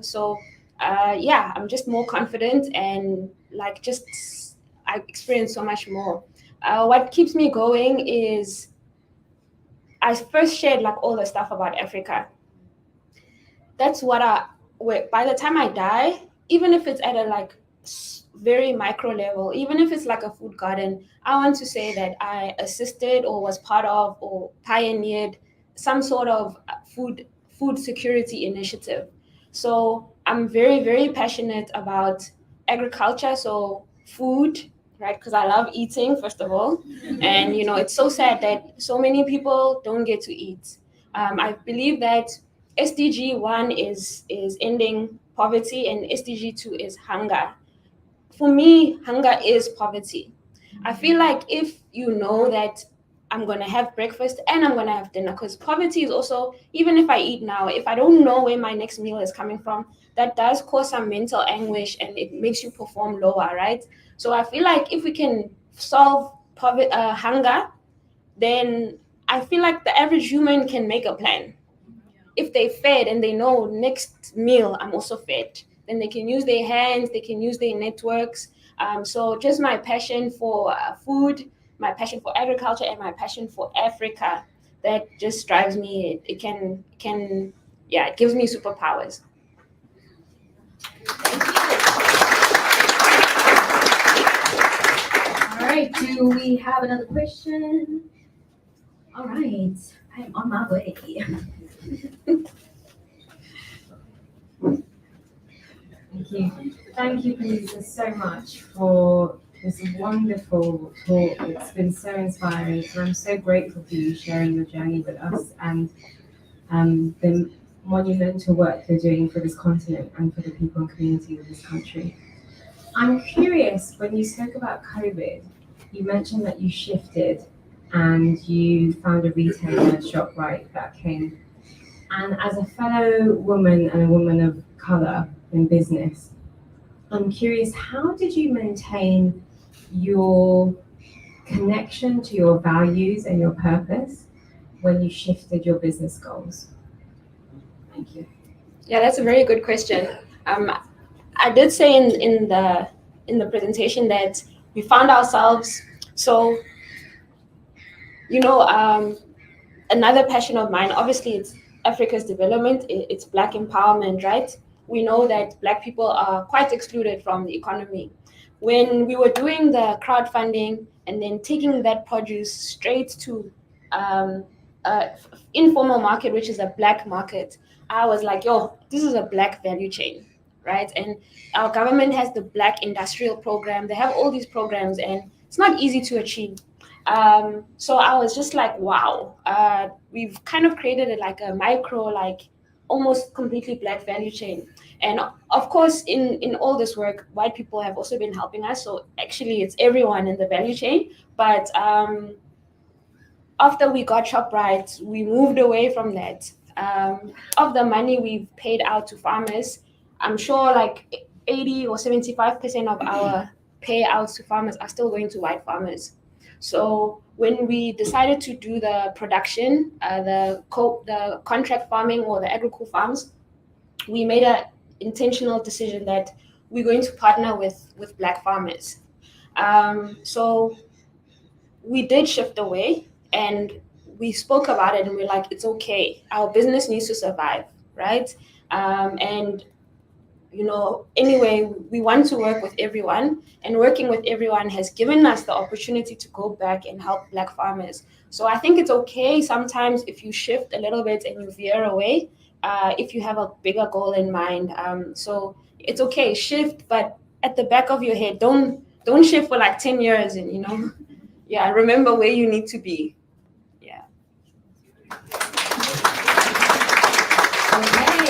So I'm just more confident and like just I experience so much more. What keeps me going is I first shared like all the stuff about Africa. That's what by the time I die, even if it's at a like very micro level, even if it's like a food garden, I want to say that I assisted or was part of or pioneered some sort of food security initiative. So I'm very, very passionate about agriculture, so food, right? Because I love eating, first of all. And it's so sad that so many people don't get to eat. I believe that SDG 1 is ending poverty and SDG 2 is hunger. For me, hunger is poverty. I feel like if you know that I'm going to have breakfast and I'm going to have dinner, because poverty is also, even if I eat now, if I don't know where my next meal is coming from, that does cause some mental anguish and it makes you perform lower, right? So I feel like if we can solve hunger, then I feel like the average human can make a plan. If they fed and they know next meal I'm also fed, then they can use their hands, they can use their networks. So just my passion for food, my passion for agriculture, and my passion for Africa, that just drives me. It it gives me superpowers. All right, do we have another question? All right, I'm on my way. Thank you. Thank you, Lisa, so much for this wonderful talk. It's been so inspiring, and I'm so grateful for you sharing your journey with us and the monumental work you're doing for this continent and for the people and communities of this country. I'm curious, when you spoke about COVID, you mentioned that you shifted and you found a retailer, ShopRite, that came. And as a fellow woman and a woman of color in business, I'm curious, how did you maintain your connection to your values and your purpose when you shifted your business goals? Thank you. Yeah, that's a very good question. I did say in the presentation that we found ourselves. So, another passion of mine, obviously, it's Africa's development. It's Black empowerment, right? We know that Black people are quite excluded from the economy. When we were doing the crowdfunding and then taking that produce straight to informal market, which is a Black market, I was like, yo, this is a Black value chain, right? And our government has the Black industrial program. They have all these programs, and it's not easy to achieve. So I was just like, wow, we've kind of created like a micro, like almost completely Black value chain. And of course, in all this work, white people have also been helping us. So actually, it's everyone in the value chain. But after we got ShopRite, we moved away from that. Of the money we've paid out to farmers, I'm sure like 80 or 75% of our payouts to farmers are still going to white farmers. So when we decided to do the production, the contract farming or the AgriCool farms, we made an intentional decision that we're going to partner with Black farmers. So we did shift away, and we spoke about it, and we're like, it's okay. Our business needs to survive, right? And anyway, we want to work with everyone, and working with everyone has given us the opportunity to go back and help Black farmers. So I think it's okay sometimes if you shift a little bit and you veer away, if you have a bigger goal in mind. So it's okay, shift, but at the back of your head, don't shift for like 10 years and yeah, remember where you need to be. Yeah. Okay.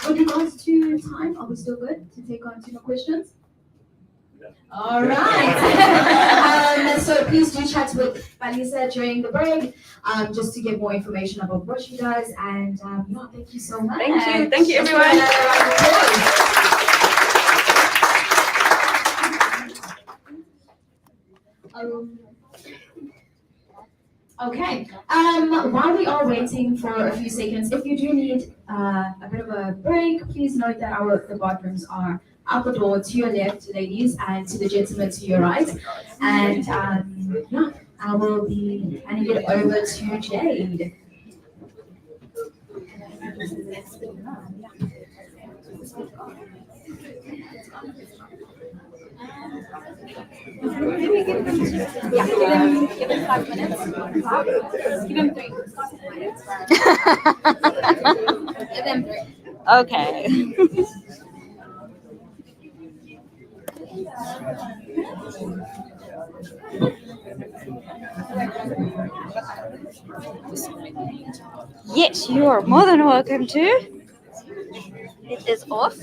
With regards to time, are we still good to take on 2 more questions? All right. So please do chat with Balisa during the break, just to get more information about what she does. And thank you so much. Thank you, everyone. Okay. While we are waiting for a few seconds, if you do need a bit of a break, please note that the bathrooms are out the door to your left, ladies, and to the gentlemen to your right. And I will be handing it over to Jade. Give him 5 minutes. Give him 3. Give him 3. Okay. Yes, you are more than welcome to. It is off.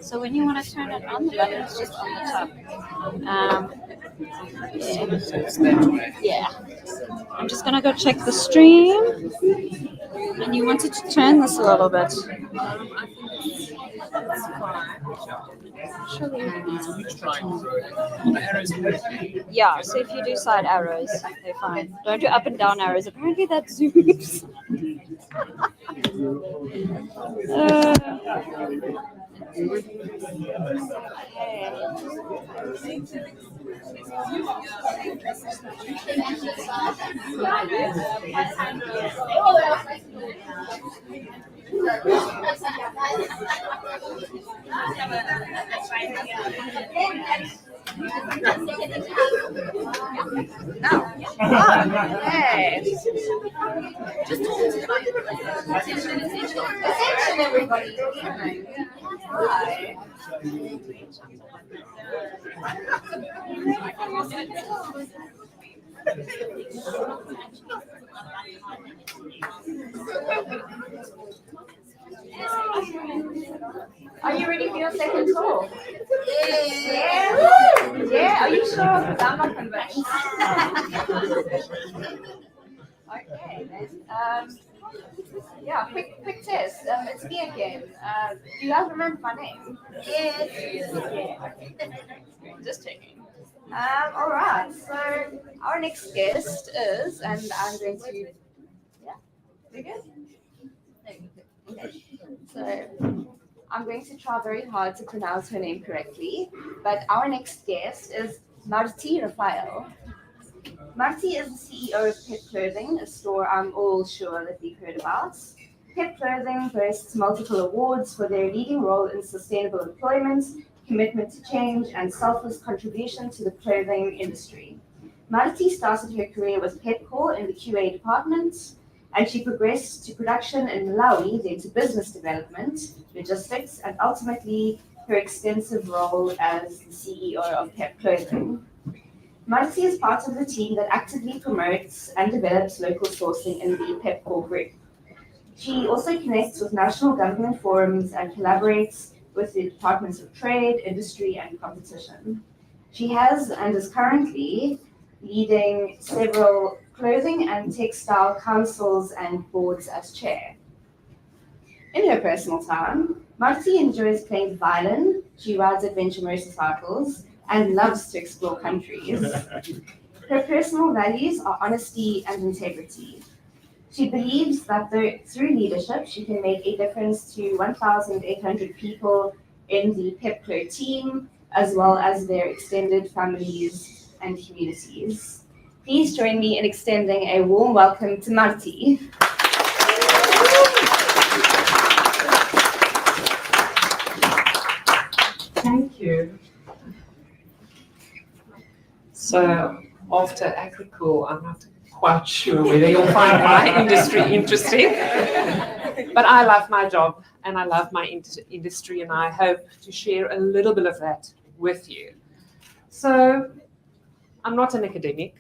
So when you want to turn it on, the button is just on the top. Yeah. I'm just gonna go check the stream. And you wanted to turn this a little bit. Yeah, so if you do side arrows, they're fine. Don't do up and down arrows. Apparently that zooms. Hey. Attention, everybody. Hi. Are you ready for your second tour? Yeah. Yeah. Are you sure? Because I'm not convinced. Okay, then. Yeah, quick test. It's me again. Do you guys remember my name? Yes. Yeah. Just checking. All right. So our next guest is, and I'm going to. Yeah. We good? Okay. So I'm going to try very hard to pronounce her name correctly, but our next guest is Marti Rafael. Marti is the CEO of Pep Clothing, a store I'm all sure that we've heard about. Pep Clothing boasts multiple awards for their leading role in sustainable employment, commitment to change, and selfless contribution to the clothing industry. Marti started her career with Pepcore in the QA department, and she progressed to production in Malawi, then to business development, logistics, and ultimately her extensive role as the CEO of Pep Clothing. Marti is part of the team that actively promotes and develops local sourcing in the Pepcore group. She also connects with national government forums and collaborates with the Departments of Trade, Industry, and Competition. She has and is currently leading several clothing and textile councils and boards as chair. In her personal time, Marti enjoys playing the violin, she rides adventure motorcycles, and loves to explore countries. Her personal values are honesty and integrity. She believes that through leadership, she can make a difference to 1,800 people in the PEPCO team, as well as their extended families and communities. Please join me in extending a warm welcome to Marti. Thank you. So after Agricool, I'm not quite sure whether you'll find my industry interesting, but I love my job and I love my industry, and I hope to share a little bit of that with you. So I'm not an academic.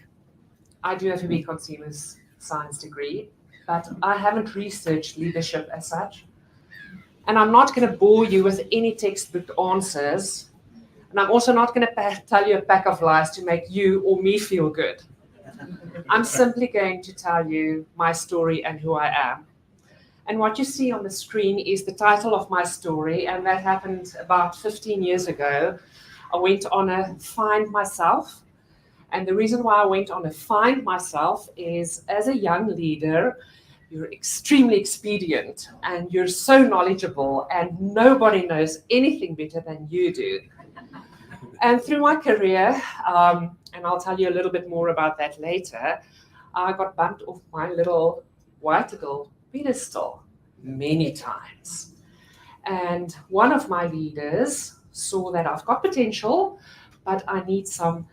I do have a B Consumer Science degree, but I haven't researched leadership as such. And I'm not going to bore you with any textbook answers. And I'm also not going to tell you a pack of lies to make you or me feel good. I'm simply going to tell you my story and who I am. And what you see on the screen is the title of my story, and that happened about 15 years ago. I went on a find myself. And the reason why I went on a find myself is, as a young leader, you're extremely expedient and you're so knowledgeable, and nobody knows anything better than you do. And through my career, and I'll tell you a little bit more about that later, I got bumped off my little white girl pedestal many times. And one of my leaders saw that I've got potential, but I need some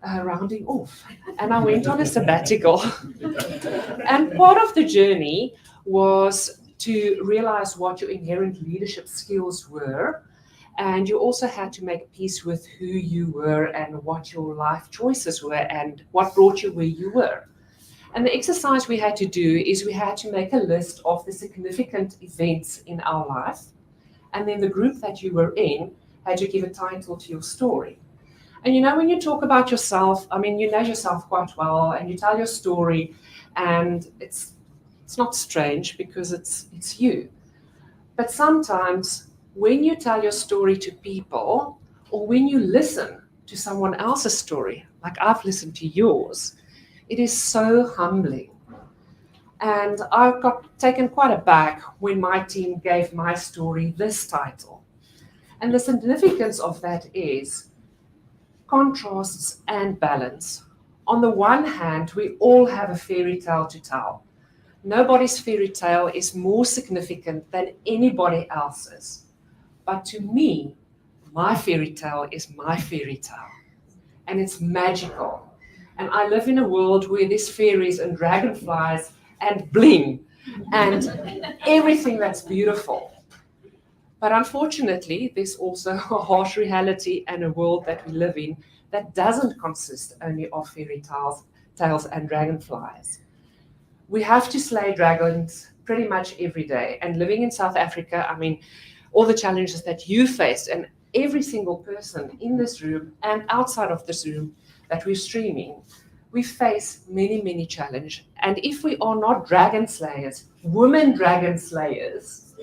rounding off. And I went on a sabbatical. And part of the journey was to realize what your inherent leadership skills were. And you also had to make peace with who you were and what your life choices were and what brought you where you were. And the exercise we had to do is we had to make a list of the significant events in our life. And then the group that you were in had to give a title to your story. And you know, when you talk about yourself, I mean, you know yourself quite well, and you tell your story, and it's not strange because it's you. But sometimes when you tell your story to people, or when you listen to someone else's story, like I've listened to yours, it is so humbling. And I got taken quite aback when my team gave my story this title. And the significance of that is contrasts and balance. On the one hand, we all have a fairy tale to tell. Nobody's fairy tale is more significant than anybody else's. But to me, my fairy tale is my fairy tale. And it's magical. And I live in a world where there's fairies and dragonflies and bling and everything that's beautiful. But unfortunately, there's also a harsh reality and a world that we live in that doesn't consist only of fairy tales and dragonflies. We have to slay dragons pretty much every day. And living in South Africa, I mean, all the challenges that you faced, and every single person in this room and outside of this room that we're streaming, we face many, many challenges. And if we are not dragon slayers, women dragon slayers,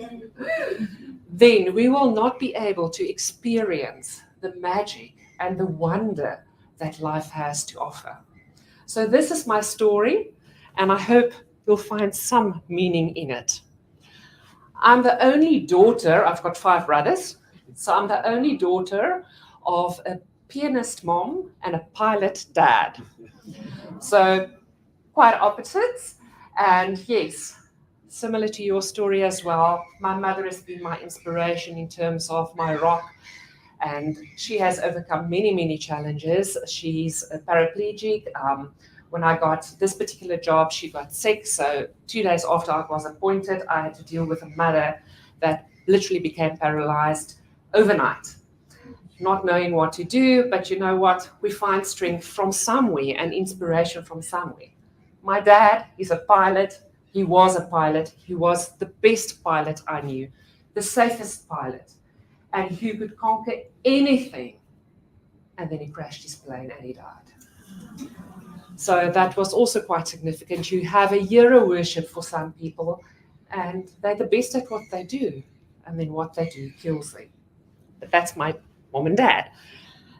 then we will not be able to experience the magic and the wonder that life has to offer. So this is my story, and I hope you'll find some meaning in it. I'm the only daughter, I've got 5 brothers, so I'm the only daughter of a pianist mom and a pilot dad. So quite opposites, and yes, similar to your story as well, my mother has been my inspiration in terms of my rock, and she has overcome many, many challenges. She's a paraplegic. When I got this particular job, she got sick, so 2 days after I was appointed, I had to deal with a mother that literally became paralyzed overnight, not knowing what to do. But you know what? We find strength from somewhere and inspiration from somewhere. My dad is a pilot. He was a pilot. He was the best pilot I knew, the safest pilot, and he could conquer anything. And then he crashed his plane and he died. So that was also quite significant. You have a hero worship for some people, and they're the best at what they do, and then what they do kills them. But that's my mom and dad.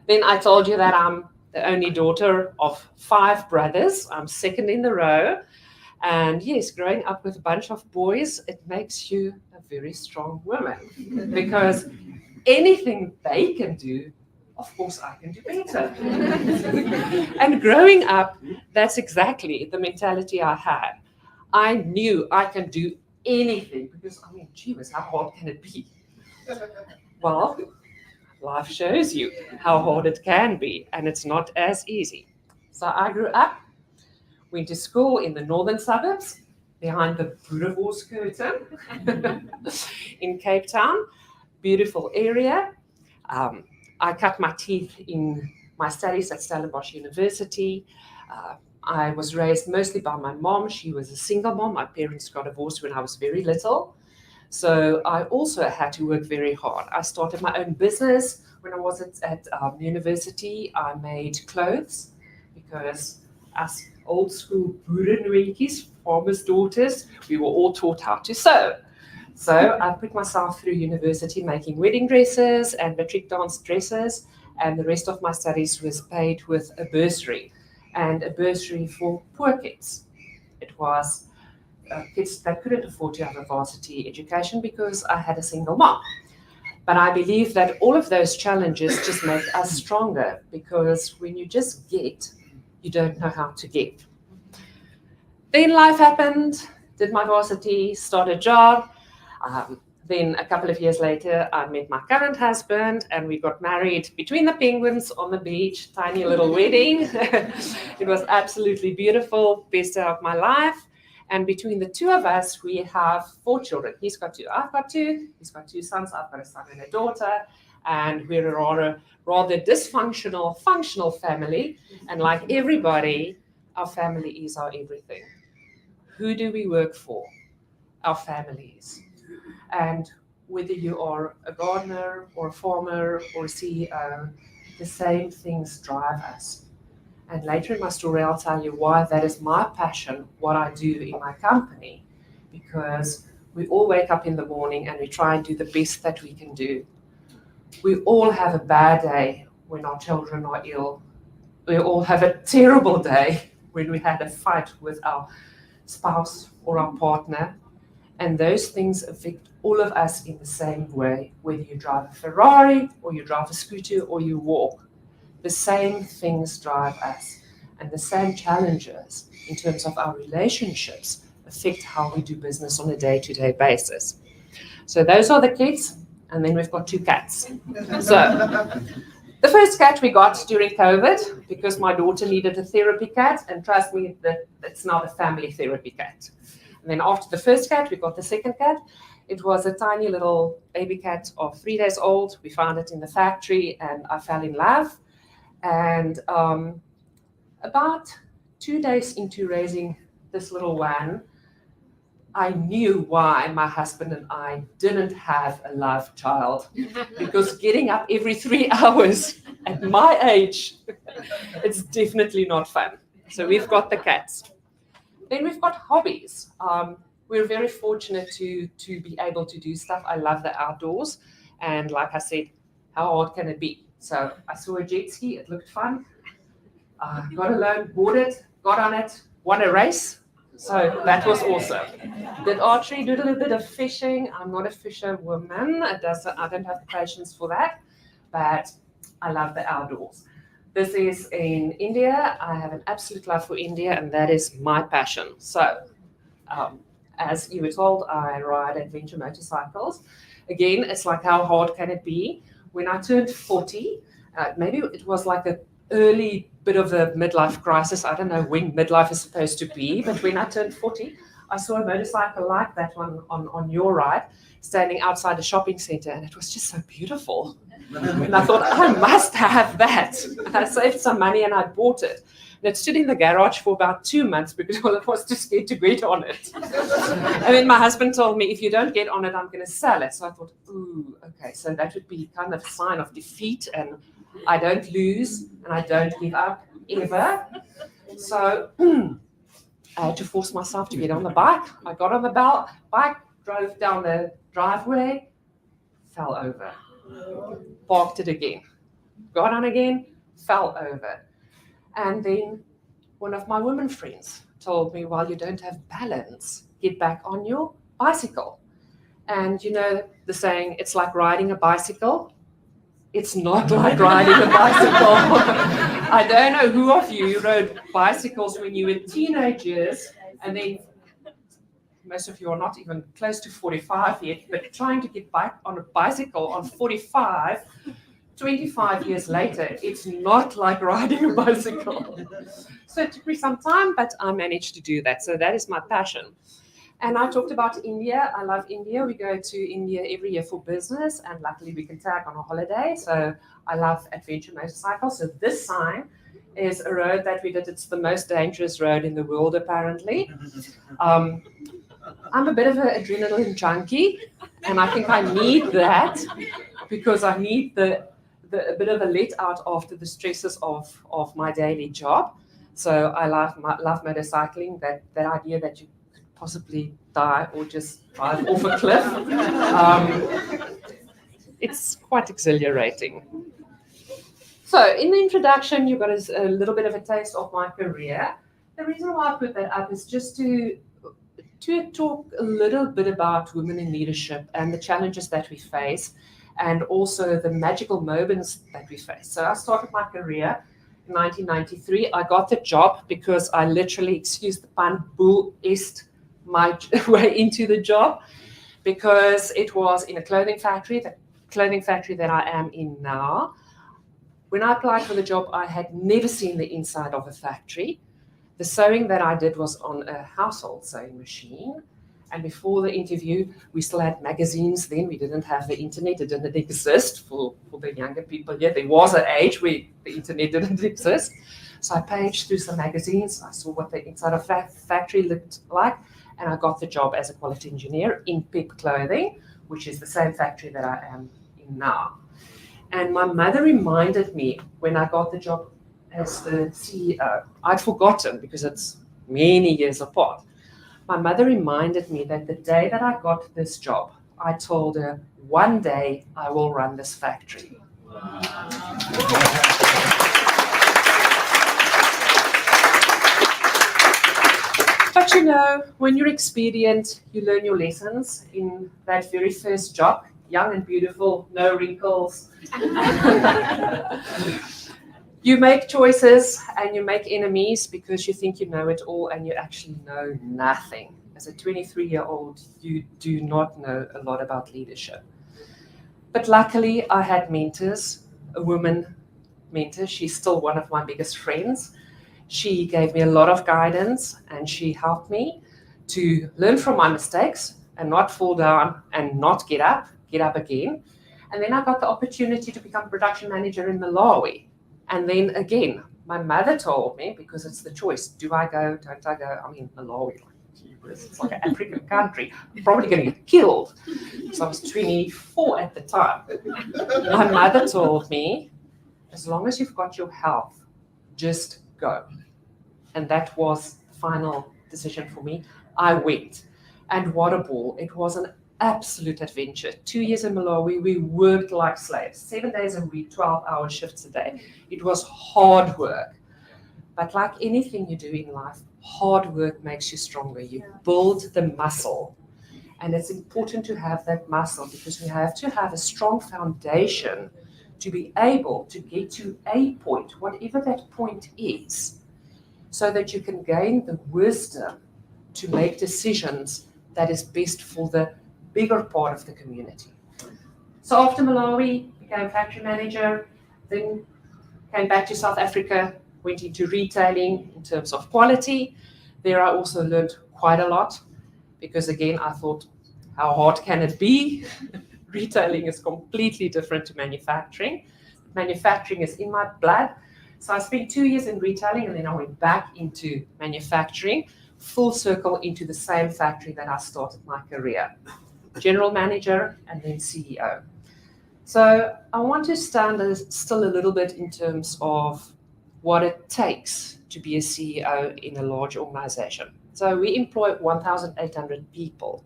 Then I told you that I'm the only daughter of 5 brothers. I'm second in the row. And yes, growing up with a bunch of boys, it makes you a very strong woman because anything they can do, of course, I can do better. And growing up, that's exactly the mentality I had. I knew I can do anything because, I mean, gee whiz, how hard can it be? Well, life shows you how hard it can be, and it's not as easy. So I grew up, went to school in the northern suburbs, behind the Boerewors curtain in Cape Town. Beautiful area. I cut my teeth in my studies at Stellenbosch University. I was raised mostly by my mom. She was a single mom. My parents got divorced when I was very little. So I also had to work very hard. I started my own business when I was at university. I made clothes because us old school boerenwentjies, farmers' daughters, we were all taught how to sew. So I put myself through university making wedding dresses and matric dance dresses, and the rest of my studies was paid with a bursary, and a bursary for poor kids. It was kids that couldn't afford to have a varsity education because I had a single mom. But I believe that all of those challenges just make us stronger because when you just get, you don't know how to give. Then life happened, did my varsity, started a job. Then a couple of years later, I met my current husband and we got married between the penguins on the beach, tiny little wedding. It was absolutely beautiful, best day of my life. And between the two of us, we have 4 children. He's got 2, I've got 2. He's got 2 sons, I've got a son and a daughter. And we're a rather dysfunctional, functional family. And like everybody, our family is our everything. Who do we work for? Our families. And whether you are a gardener or a farmer or a CEO, the same things drive us. And later in my story, I'll tell you why that is my passion, what I do in my company, because we all wake up in the morning and we try and do the best that we can do. We all have a bad day when our children are ill. We all have a terrible day when we had a fight with our spouse or our partner. And those things affect all of us in the same way, whether you drive a Ferrari or you drive a scooter or you walk. The same things drive us, and the same challenges in terms of our relationships affect how we do business on a day-to-day basis. So those are the kids, and then we've got 2 cats. So the first cat we got during COVID because my daughter needed a therapy cat, and trust me, that it's not a family therapy cat. And then after the first cat, we got the second cat. It was a tiny little baby cat of 3 days old. We found it in the factory, and I fell in love. And about 2 days into raising this little one, I knew why my husband and I didn't have a love child. Because getting up every 3 hours at my age, it's definitely not fun. So we've got the cats. Then we've got hobbies. We're very fortunate to be able to do stuff. I love the outdoors. And like I said, how hard can it be? So I saw a jet ski, it looked fun. Got a loan, bought it, got on it, won a race. So that was awesome. Did archery, did a little bit of fishing. I'm not a fisherwoman. I don't have the patience for that. But I love the outdoors. This is in India. I have an absolute love for India, and that is my passion. So as you were told, I ride adventure motorcycles. Again, it's like, how hard can it be? When I turned 40, maybe it was like an early bit of a midlife crisis. I don't know when midlife is supposed to be, but when I turned 40, I saw a motorcycle like that one on your right, standing outside a shopping center, and it was just so beautiful. And I thought, I must have that. And I saved some money and I bought it. And it stood in the garage for about 2 months because I was too scared to get on it. And then my husband told me, if you don't get on it, I'm going to sell it. So I thought, ooh, okay, so that would be kind of a sign of defeat, and I don't lose and I don't give up ever. So I had to force myself to get on the bike. I got on the bike, drove down the driveway, fell over, parked it again, got on again, fell over. And then one of my women friends told me, well, you don't have balance, get back on your bicycle. And you know the saying, it's like riding a bicycle. It's not like riding a bicycle. I don't know who of you rode bicycles when you were teenagers, and then most of you are not even close to 45 yet, but trying to get on a bicycle on 45, 25 years later, it's not like riding a bicycle. So it took me some time, but I managed to do that. So that is my passion. And I talked about India. I love India. We go to India every year for business, and luckily we can tag on a holiday. So I love adventure motorcycles. So this sign is a road that we did. It's the most dangerous road in the world, apparently. I'm a bit of an adrenaline junkie, and I think I need that because I need a bit of a let out after the stresses of my daily job. So I love motorcycling. That idea that you possibly die or just drive off a cliff. It's quite exhilarating. So in the introduction, you got a little bit of a taste of my career. The reason why I put that up is just to talk a little bit about women in leadership and the challenges that we face, and also the magical moments that we face. So I started my career in 1993. I got the job because I literally, excuse the pun, bull-iced my way into the job, because it was in a clothing factory, the clothing factory that I am in now. When I applied for the job, I had never seen the inside of a factory. The sewing that I did was on a household sewing machine. And before the interview, we still had magazines then. We didn't have the internet. It didn't exist for the younger people here. There was an age where the internet didn't exist. So I paged through some magazines. I saw what the inside of a factory looked like. And I got the job as a quality engineer in PEP Clothing, which is the same factory that I am in now. And my mother reminded me when I got the job as the CEO. I'd forgotten because it's many years apart. My mother reminded me that the day that I got this job, I told her, one day I will run this factory. But you know, when you're expedient, you learn your lessons. In that very first job, young and beautiful, no wrinkles. You make choices and you make enemies because you think you know it all and you actually know nothing. As a 23-year-old, you do not know a lot about leadership. But luckily, I had mentors, a woman mentor. She's still one of my biggest friends. She gave me a lot of guidance and she helped me to learn from my mistakes and not fall down and not get up again. And then I got the opportunity to become production manager in Malawi. And then again, my mother told me, because it's the choice, do I go, don't I go? I mean, Malawi, it's like an African country. I'm probably going to get killed. So I was 24 at the time. My mother told me, as long as you've got your health, just go. And that was the final decision for me. I went. And what a ball. It was an absolute adventure. 2 years in Malawi, we worked like slaves, 7 days a week, 12-hour shifts a day. It was hard work. But like anything you do in life, hard work makes you stronger. You build the muscle. And it's important to have that muscle because you have to have a strong foundation to be able to get to a point, whatever that point is, so that you can gain the wisdom to make decisions that is best for the bigger part of the community. So after Malawi, became factory manager, then came back to South Africa, went into retailing in terms of quality. There I also learned quite a lot because again, I thought, how hard can it be? Retailing is completely different to manufacturing. Manufacturing is in my blood. So I spent 2 years in retailing and then I went back into manufacturing, full circle into the same factory that I started my career. General manager and then CEO. So I want to stand still a little bit in terms of what it takes to be a CEO in a large organization. So we employ 1,800 people.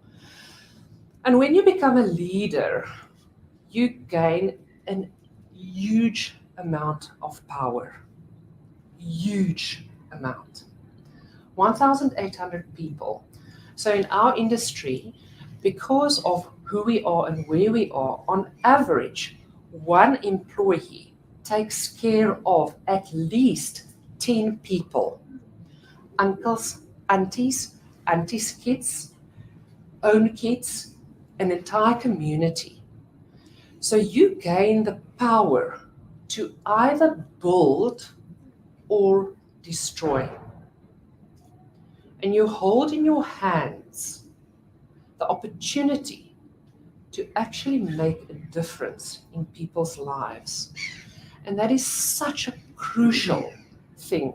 And when you become a leader, you gain a huge amount of power. Huge amount. 1,800 people. So in our industry, because of who we are and where we are, on average, one employee takes care of at least 10 people. Uncles, aunties, kids, own kids, an entire community. So you gain the power to either build or destroy. And you hold in your hands the opportunity to actually make a difference in people's lives. And that is such a crucial thing,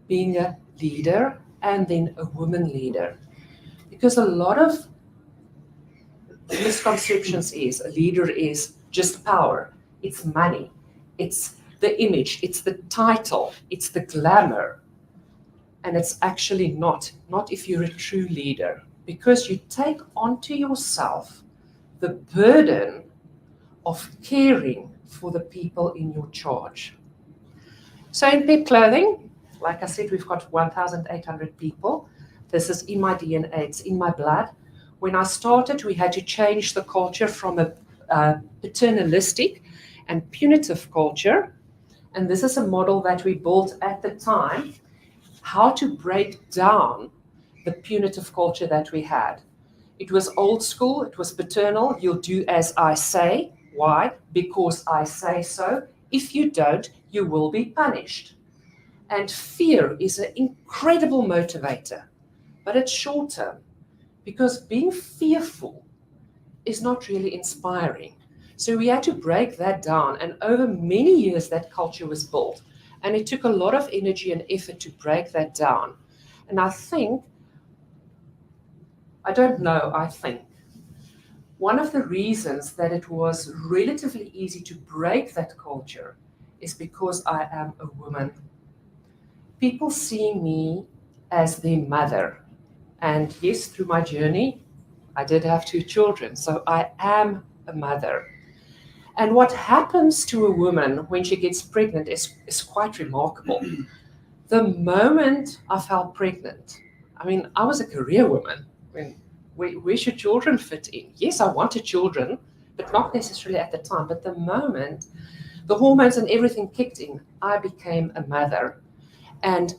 being a leader and then a woman leader. Because a lot of misconceptions is a leader is just power, it's money, it's the image, it's the title, it's the glamour. And it's actually not if you're a true leader, because you take onto yourself the burden of caring for the people in your charge. So in Pep Clothing, like I said, we've got 1,800 people. This is in my DNA, it's in my blood. When I started, we had to change the culture from a paternalistic and punitive culture. And this is a model that we built at the time, how to break down the punitive culture that we had. It was old school, it was paternal, you'll do as I say. Why? Because I say so. If you don't, you will be punished. And fear is an incredible motivator, but it's short term, because being fearful is not really inspiring. So we had to break that down, and over many years that culture was built. And it took a lot of energy and effort to break that down. And I think one of the reasons that it was relatively easy to break that culture is because I am a woman. People see me as their mother. And yes, through my journey, I did have 2 children, so I am a mother. And what happens to a woman when she gets pregnant is quite remarkable. The moment I fell pregnant, I was a career woman. Where should children fit in? Yes, I wanted children, but not necessarily at the time. But the moment the hormones and everything kicked in, I became a mother. And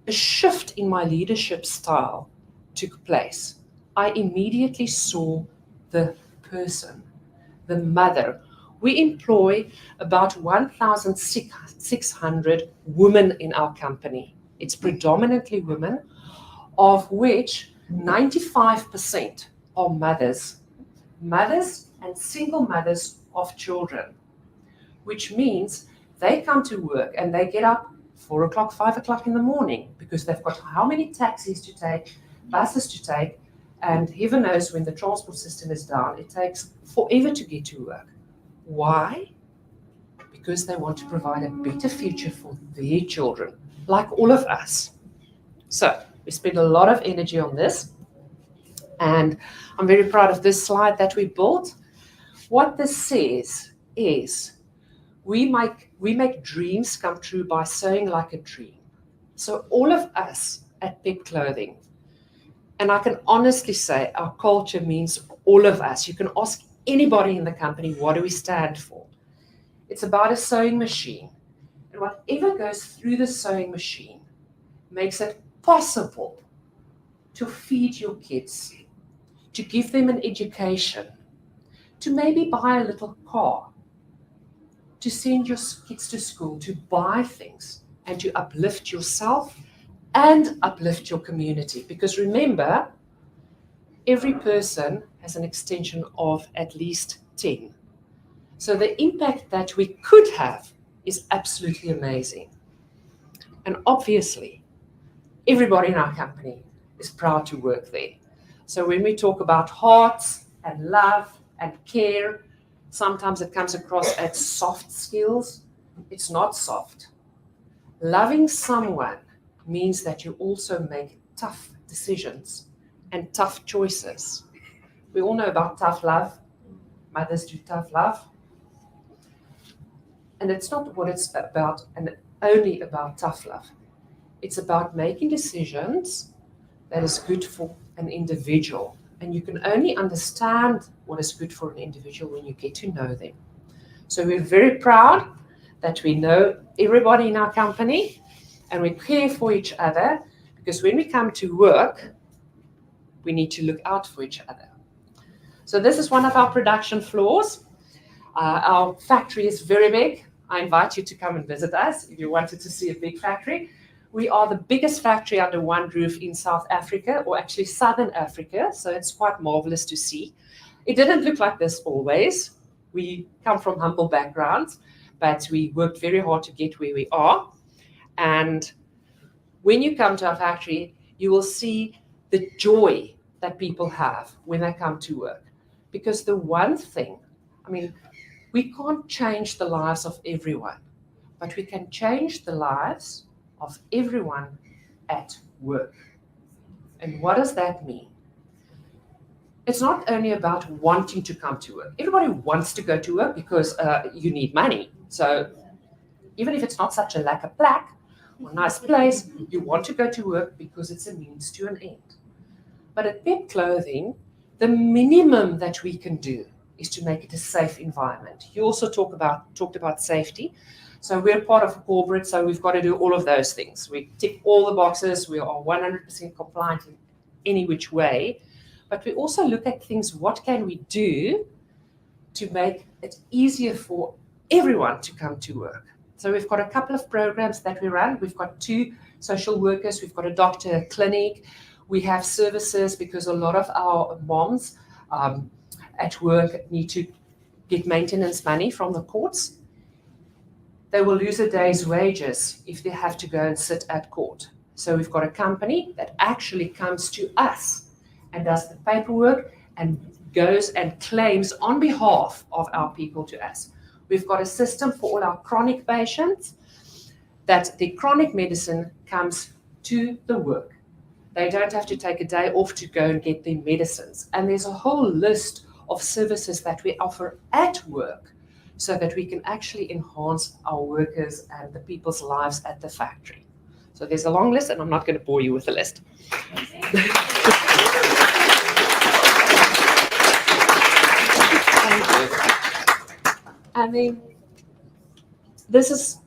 a shift in my leadership style took place. I immediately saw the person, the mother. We employ about 1,600 women in our company. It's predominantly women, of which 95% are mothers and single mothers of children, which means they come to work and they get up 4 o'clock, 5 o'clock in the morning because they've got how many taxis to take, buses to take, and heaven knows when the transport system is down, it takes forever to get to work. Why? Because they want to provide a better future for their children, like all of us. So we spend a lot of energy on this, and I'm very proud of this slide that we built. What this says is we make dreams come true by sewing like a dream. So all of us at Pep Clothing, and I can honestly say our culture means all of us. You can ask anybody in the company, what do we stand for? It's about a sewing machine. And whatever goes through the sewing machine makes it possible to feed your kids, to give them an education, to maybe buy a little car, to send your kids to school, to buy things, and to uplift yourself and uplift your community. Because remember, every person has an extension of at least 10. So the impact that we could have is absolutely amazing. And obviously, everybody in our company is proud to work there. So when we talk about hearts and love and care, sometimes it comes across as soft skills. It's not soft. Loving someone means that you also make tough decisions and tough choices. We all know about tough love. Mothers do tough love. And it's not what it's about and only about tough love. It's about making decisions that is good for an individual. And you can only understand what is good for an individual when you get to know them. So we're very proud that we know everybody in our company and we care for each other, because when we come to work, we need to look out for each other. So this is one of our production floors. Our factory is very big. I invite you to come and visit us if you wanted to see a big factory. We are the biggest factory under one roof in South Africa, or actually Southern Africa, so it's quite marvelous to see. It didn't look like this always. We come from humble backgrounds, but we worked very hard to get where we are. And when you come to our factory, you will see the joy that people have when they come to work. Because the one thing, I mean, we can't change the lives of everyone, but we can change the lives of everyone at work. And what does that mean? It's not only about wanting to come to work. Everybody wants to go to work because you need money. So even if it's not such a lekker plek or nice place, you want to go to work because it's a means to an end. But at Pep Clothing, the minimum that we can do is to make it a safe environment. You also talked about safety. So we're part of a corporate, so we've got to do all of those things. We tick all the boxes. We are 100% compliant in any which way. But we also look at things, what can we do to make it easier for everyone to come to work? So we've got a couple of programs that we run. We've got 2 social workers. We've got a doctor, a clinic. We have services because a lot of our moms at work need to get maintenance money from the courts. They will lose a day's wages if they have to go and sit at court. So we've got a company that actually comes to us and does the paperwork and goes and claims on behalf of our people to us. We've got a system for all our chronic patients that the chronic medicine comes to the work. They don't have to take a day off to go and get their medicines. And there's a whole list of services that we offer at work so that we can actually enhance our workers and the people's lives at the factory. So there's a long list, and I'm not going to bore you with the list. And then this is,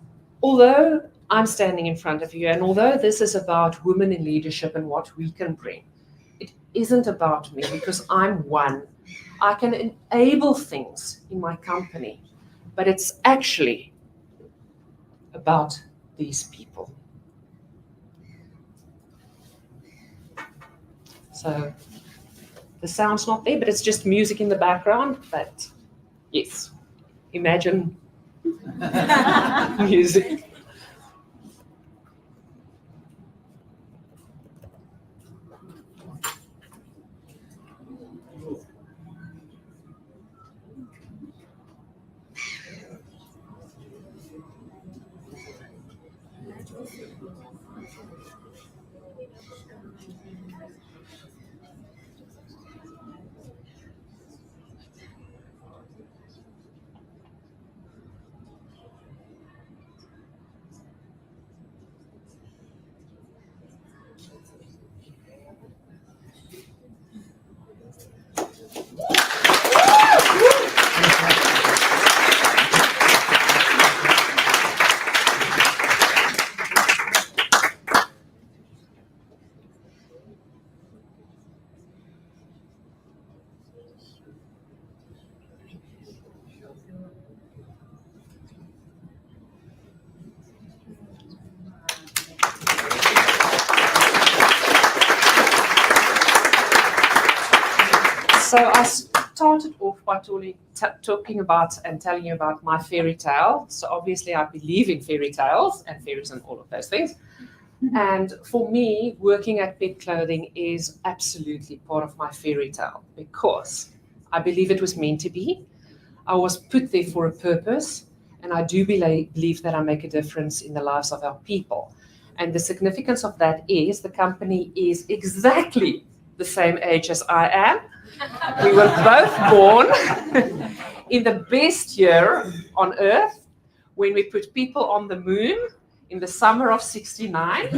although I'm standing in front of you, and although this is about women in leadership and what we can bring, it isn't about me, because I'm one. I can enable things in my company, but it's actually about these people. So the sound's not there, but it's just music in the background. But yes, imagine music. So I started off by talking about and telling you about my fairy tale. So obviously I believe in fairy tales and fairies and all of those things. And for me, working at Pep Clothing is absolutely part of my fairy tale, because I believe it was meant to be. I was put there for a purpose, and I do believe that I make a difference in the lives of our people. And the significance of that is the company is exactly the same age as I am. We were both born in the best year on Earth, when we put people on the moon in the summer of 69.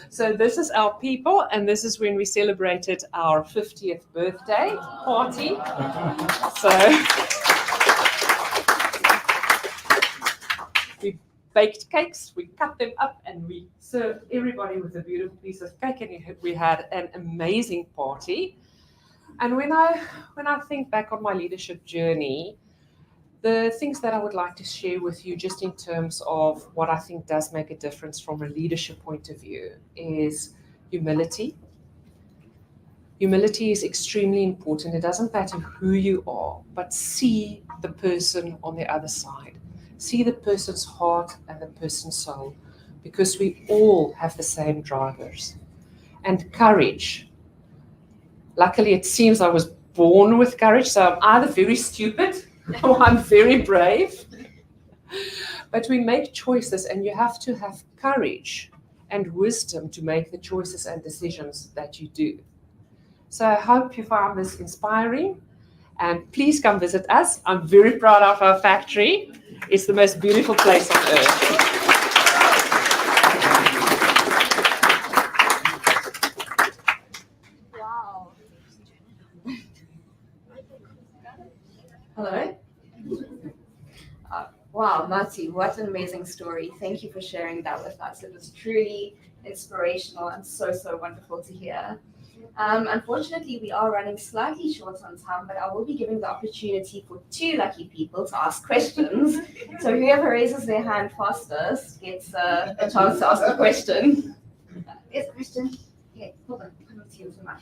So this is our people, and this is when we celebrated our 50th birthday party. So we baked cakes, we cut them up, and we served everybody with a beautiful piece of cake, and we had an amazing party. And when I think back on my leadership journey, the things that I would like to share with you, just in terms of what I think does make a difference from a leadership point of view, is humility. Humility is extremely important. It doesn't matter who you are, but see the person on the other side. See the person's heart and the person's soul, because we all have the same drivers. And courage. Luckily, it seems I was born with courage, so I'm either very stupid or I'm very brave. But we make choices, and you have to have courage and wisdom to make the choices and decisions that you do. So I hope you found this inspiring, and please come visit us. I'm very proud of our factory. It's the most beautiful place on earth. Hello. Wow, Mati, what an amazing story. Thank you for sharing that with us. It was truly inspirational and so wonderful to hear. Unfortunately, we are running slightly short on time, but I will be giving the opportunity for 2 lucky people to ask questions. So whoever raises their hand fastest gets a chance to ask a question. Yes, a question. Okay, hold on. I'm going to use the mic.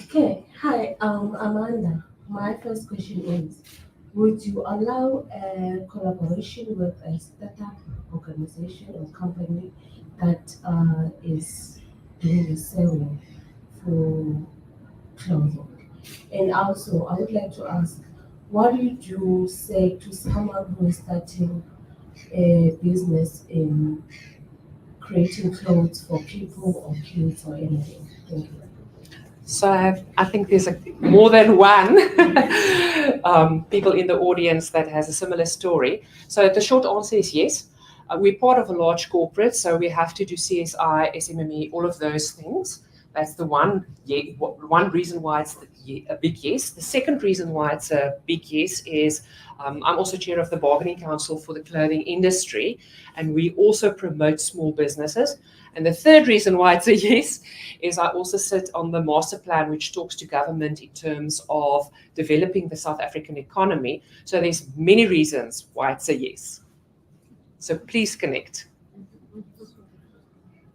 Okay, hi, Amanda. My first question is, would you allow a collaboration with a startup organization or company that is doing the selling for clothing? And also, I would like to ask, what would you say to someone who is starting a business in creating clothes for people or kids or anything? Thank you. So I think there's more than one people in the audience that has a similar story. So the short answer is yes. We're part of a large corporate, so we have to do CSI, SMME, all of those things. That's the one reason why it's a big yes. The second reason why it's a big yes is I'm also chair of the bargaining council for the clothing industry, and we also promote small businesses. And the third reason why it's a yes is I also sit on the master plan, which talks to government in terms of developing the South African economy. So there's many reasons why it's a yes. So please connect.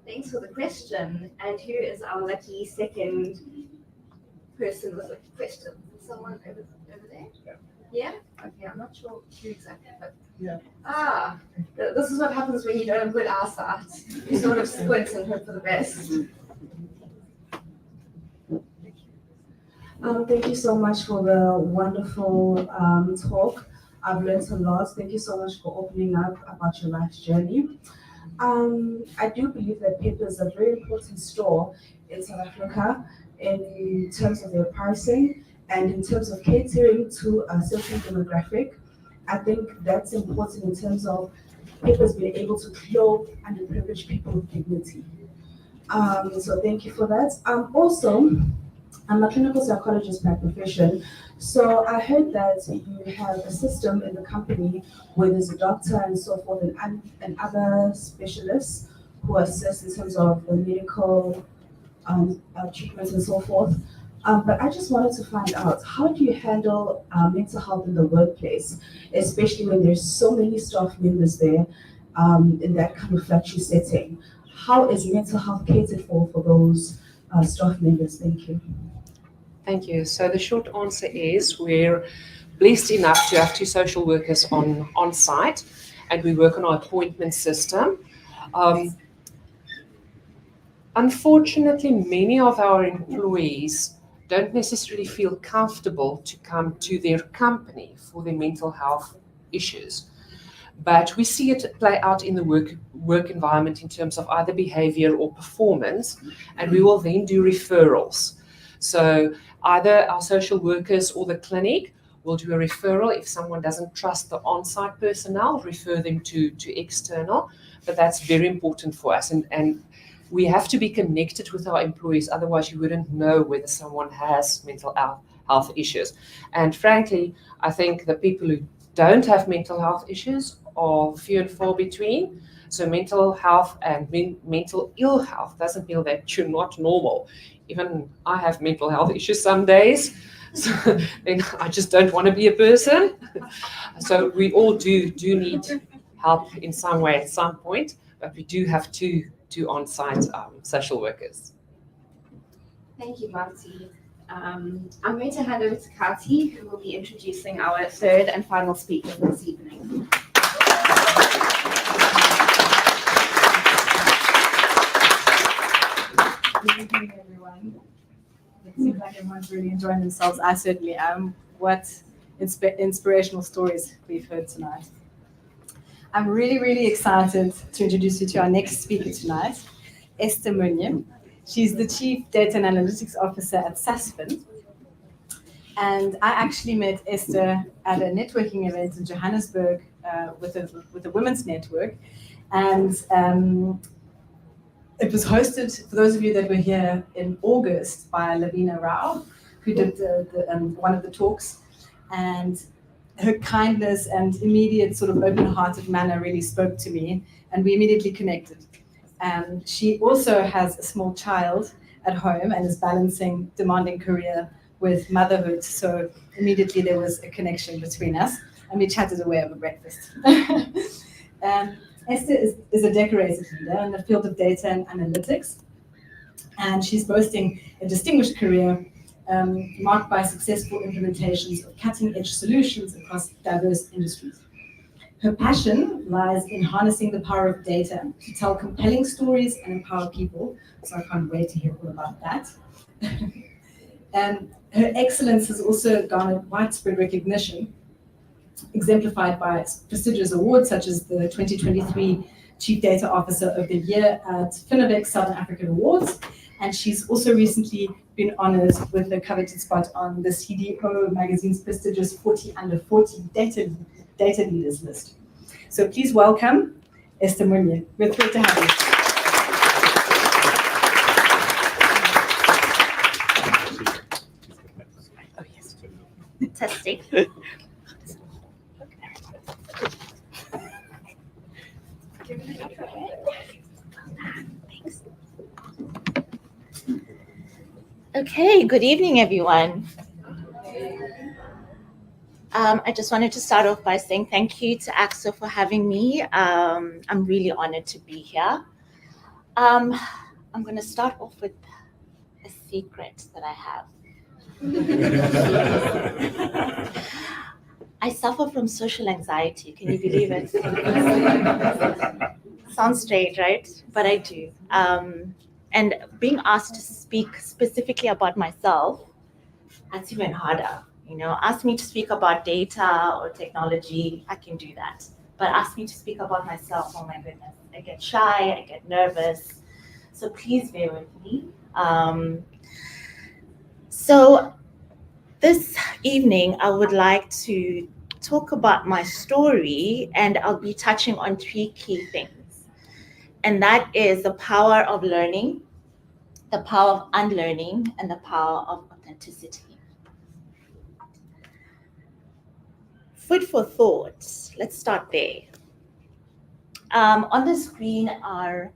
Thanks for the question. And here is our lucky second person with a question. Someone over there? Yeah? Okay, I'm not sure who exactly, but this is what happens when you don't have good eyesight. You sort of squint and hope for the best. Thank you so much for the wonderful talk. I've learned a lot. Thank you so much for opening up about your life's journey. I do believe that paper is a very important store in South Africa in terms of their pricing and in terms of catering to a certain demographic. I think that's important in terms of papers being able to clothe underprivileged people with dignity. So thank you for that. Also, I'm a clinical psychologist by profession, so I heard that you have a system in the company where there's a doctor and so forth and other specialists who assist in terms of the medical treatment and so forth. But I just wanted to find out, how do you handle mental health in the workplace, especially when there's so many staff members there in that kind of factory setting? How is mental health catered for those staff members? Thank you. Thank you. So the short answer is we're blessed enough to have 2 social workers on site, and we work on our appointment system. Unfortunately, many of our employees don't necessarily feel comfortable to come to their company for their mental health issues. But we see it play out in the work environment in terms of either behavior or performance, and we will then do referrals. So either our social workers or the clinic We'll do a referral. If someone doesn't trust the on-site personnel, refer them to external. But that's very important for us. And we have to be connected with our employees, otherwise you wouldn't know whether someone has mental health issues. And frankly, I think the people who don't have mental health issues are few and far between. So mental health and mental ill health doesn't mean that you're not normal. Even I have mental health issues some days, so then I just don't want to be a person. So we all do need help in some way at some point, but we do have two on-site social workers. Thank you, Marty. I'm going to hand over to Kati, who will be introducing our third and final speaker this evening. Good evening, everyone. It seems like everyone's really enjoying themselves. I certainly am. What inspirational stories we've heard tonight. I'm really, really excited to introduce you to our next speaker tonight, Esther Munye. She's the Chief Data and Analytics Officer at Sasfin. And I actually met Esther at a networking event in Johannesburg with a women's network. And it was hosted, for those of you that were here in August, by Lavina Rao, who did one of the talks. And her kindness and immediate sort of open-hearted manner really spoke to me, and we immediately connected. She also has a small child at home and is balancing demanding career with motherhood. So immediately there was a connection between us, and we chatted away over breakfast. Esther is a decorated leader in the field of data and analytics, and she's boasting a distinguished career marked by successful implementations of cutting-edge solutions across diverse industries. Her passion lies in harnessing the power of data to tell compelling stories and empower people, so I can't wait to hear all about that. Her excellence has also garnered widespread recognition, exemplified by prestigious awards such as the 2023 Chief Data Officer of the Year at Finovec Southern African Awards, and she's also recently been honored with the coveted spot on the CDO magazine's prestigious 40 under 40 data leaders list. So please welcome Esther Munye. We're thrilled to have you. Oh, yes. Testing. Thanks. Okay, good evening, everyone. I just wanted to start off by saying thank you to Accso for having me. I'm really honored to be here. I'm going to start off with a secret that I have. I suffer from social anxiety. Can you believe it? Sounds strange, right? But I do. And being asked to speak specifically about myself, that's even harder. You know, ask me to speak about data or technology, I can do that. But ask me to speak about myself, oh my goodness. I get shy, I get nervous. So please bear with me. So this evening, I would like to talk about my story, and I'll be touching on three key things. And that is the power of learning, the power of unlearning, and the power of authenticity. Food for thought. Let's start there. On the screen are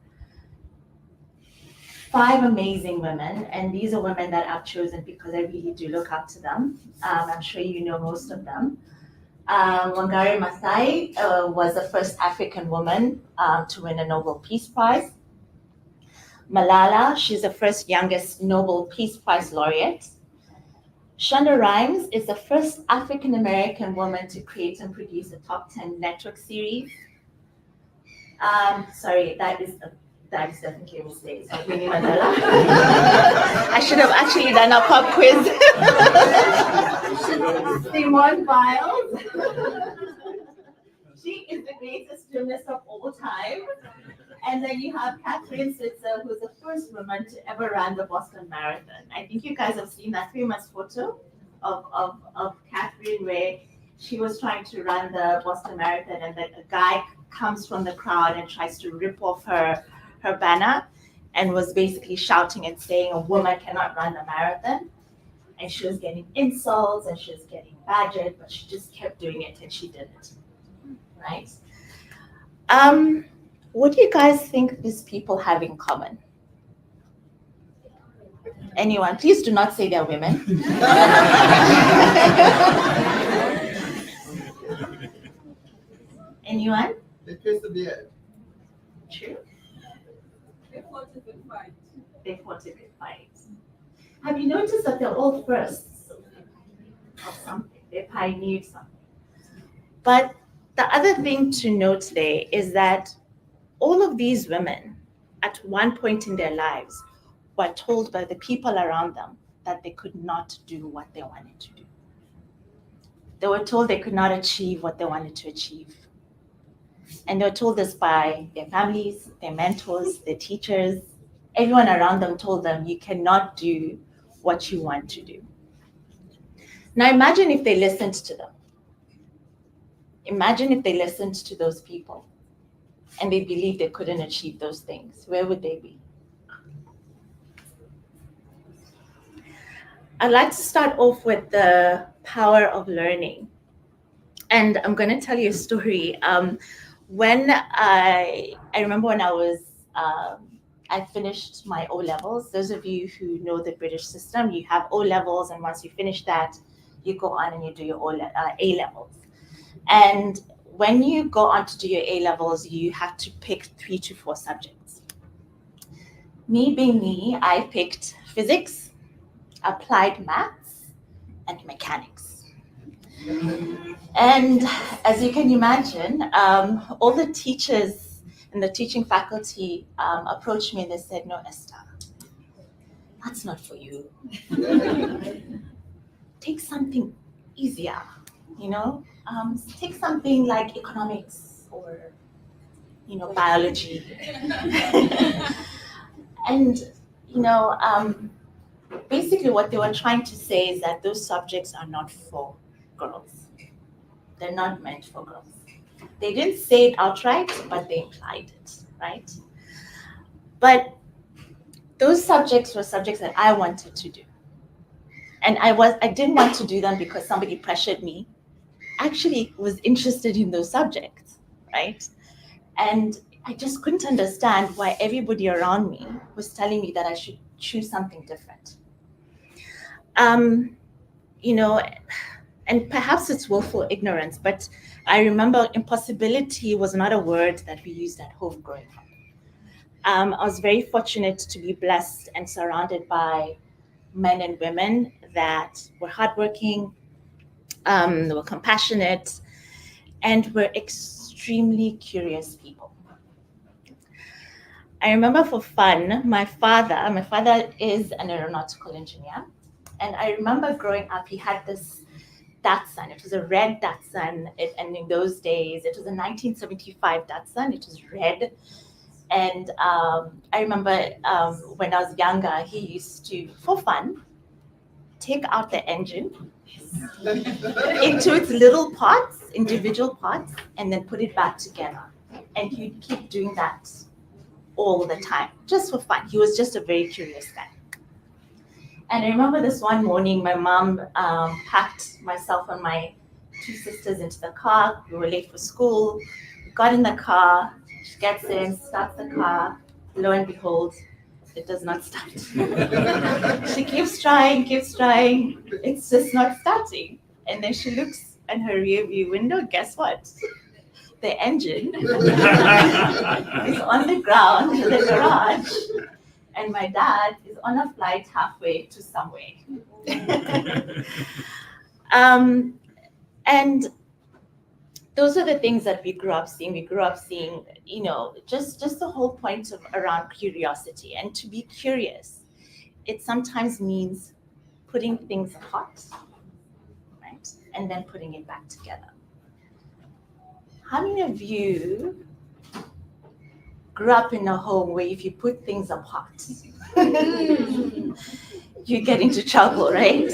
5 amazing women, and these are women that I've chosen because I really do look up to them. I'm sure you know most of them. Wangari Maathai was the first African woman to win a Nobel Peace Prize. Malala, she's the first youngest Nobel Peace Prize laureate. Shonda Rhimes is the first African-American woman to create and produce a top 10 network series. Sorry, that is definitely a mistake. So Winnie Mandela. I should have actually done a pop quiz. Simone Biles. She is the greatest gymnast of all time. And then you have Catherine Switzer, who's the first woman to ever run the Boston Marathon. I think you guys have seen that famous photo of Catherine where she was trying to run the Boston Marathon and a guy comes from the crowd and tries to rip off her banner and was basically shouting and saying a woman cannot run a marathon. And she was getting insults and she was getting badgered, but she just kept doing it and she did it, right? What do you guys think these people have in common? Anyone? Please do not say they're women. Anyone? They persevered. True. They fought a good fight. They fought a good fight. Have you noticed that they're all firsts of something? They pioneered something. But the other thing to note today is that all of these women, at one point in their lives, were told by the people around them that they could not do what they wanted to do. They were told they could not achieve what they wanted to achieve. And they were told this by their families, their mentors, their teachers. Everyone around them told them, you cannot do what you want to do. Now imagine if they listened to them. Imagine if they listened to those people and they believed they couldn't achieve those things. Where would they be? I'd like to start off with the power of learning. And I'm going to tell you a story. When I remember when I was, I finished my O-levels. Those of you who know the British system, you have O-levels, and once you finish that, you go on and you do your A-levels. And when you go on to do your A-levels, you have to pick 3 to 4 subjects. Me being me, I picked physics, applied maths, and mechanics. And as you can imagine, all the teachers and the teaching faculty approached me and they said, no, Esther, that's not for you. Take something easier, you know? Take something like economics or, you know, biology. And, you know, basically what they were trying to say is that those subjects are not for girls. They're not meant for girls. They didn't say it outright, but they implied it, right? But those subjects were subjects that I wanted to do. And I didn't want to do them because somebody pressured me. I actually was interested in those subjects, right? And I just couldn't understand why everybody around me was telling me that I should choose something different. You know, and perhaps it's willful ignorance, but I remember impossibility was not a word that we used at home growing up. I was very fortunate to be blessed and surrounded by men and women that were hardworking, they were compassionate, and were extremely curious people. I remember for fun, my father is an aeronautical engineer, and I remember growing up, he had this Datsun. It was a red Datsun, and in those days, it was a 1975 Datsun. It was red. And I remember when I was younger, he used to, for fun, take out the engine into its little parts, individual parts, and then put it back together. And he'd keep doing that all the time, just for fun. He was just a very curious guy. And I remember this one morning, my mom packed myself and my 2 sisters into the car. We were late for school. We got in the car. She gets in, starts the car. Lo and behold, it does not start. She keeps trying. It's just not starting. And then she looks in her rear view window. Guess what? The engine is on the ground in the garage. And my dad is on a flight halfway to somewhere. And those are the things that we grew up seeing. We grew up seeing, you know, just the whole point of around curiosity. And to be curious, it sometimes means putting things apart, right? And then putting it back together. How many of you grew up in a home where if you put things apart, you get into trouble, right?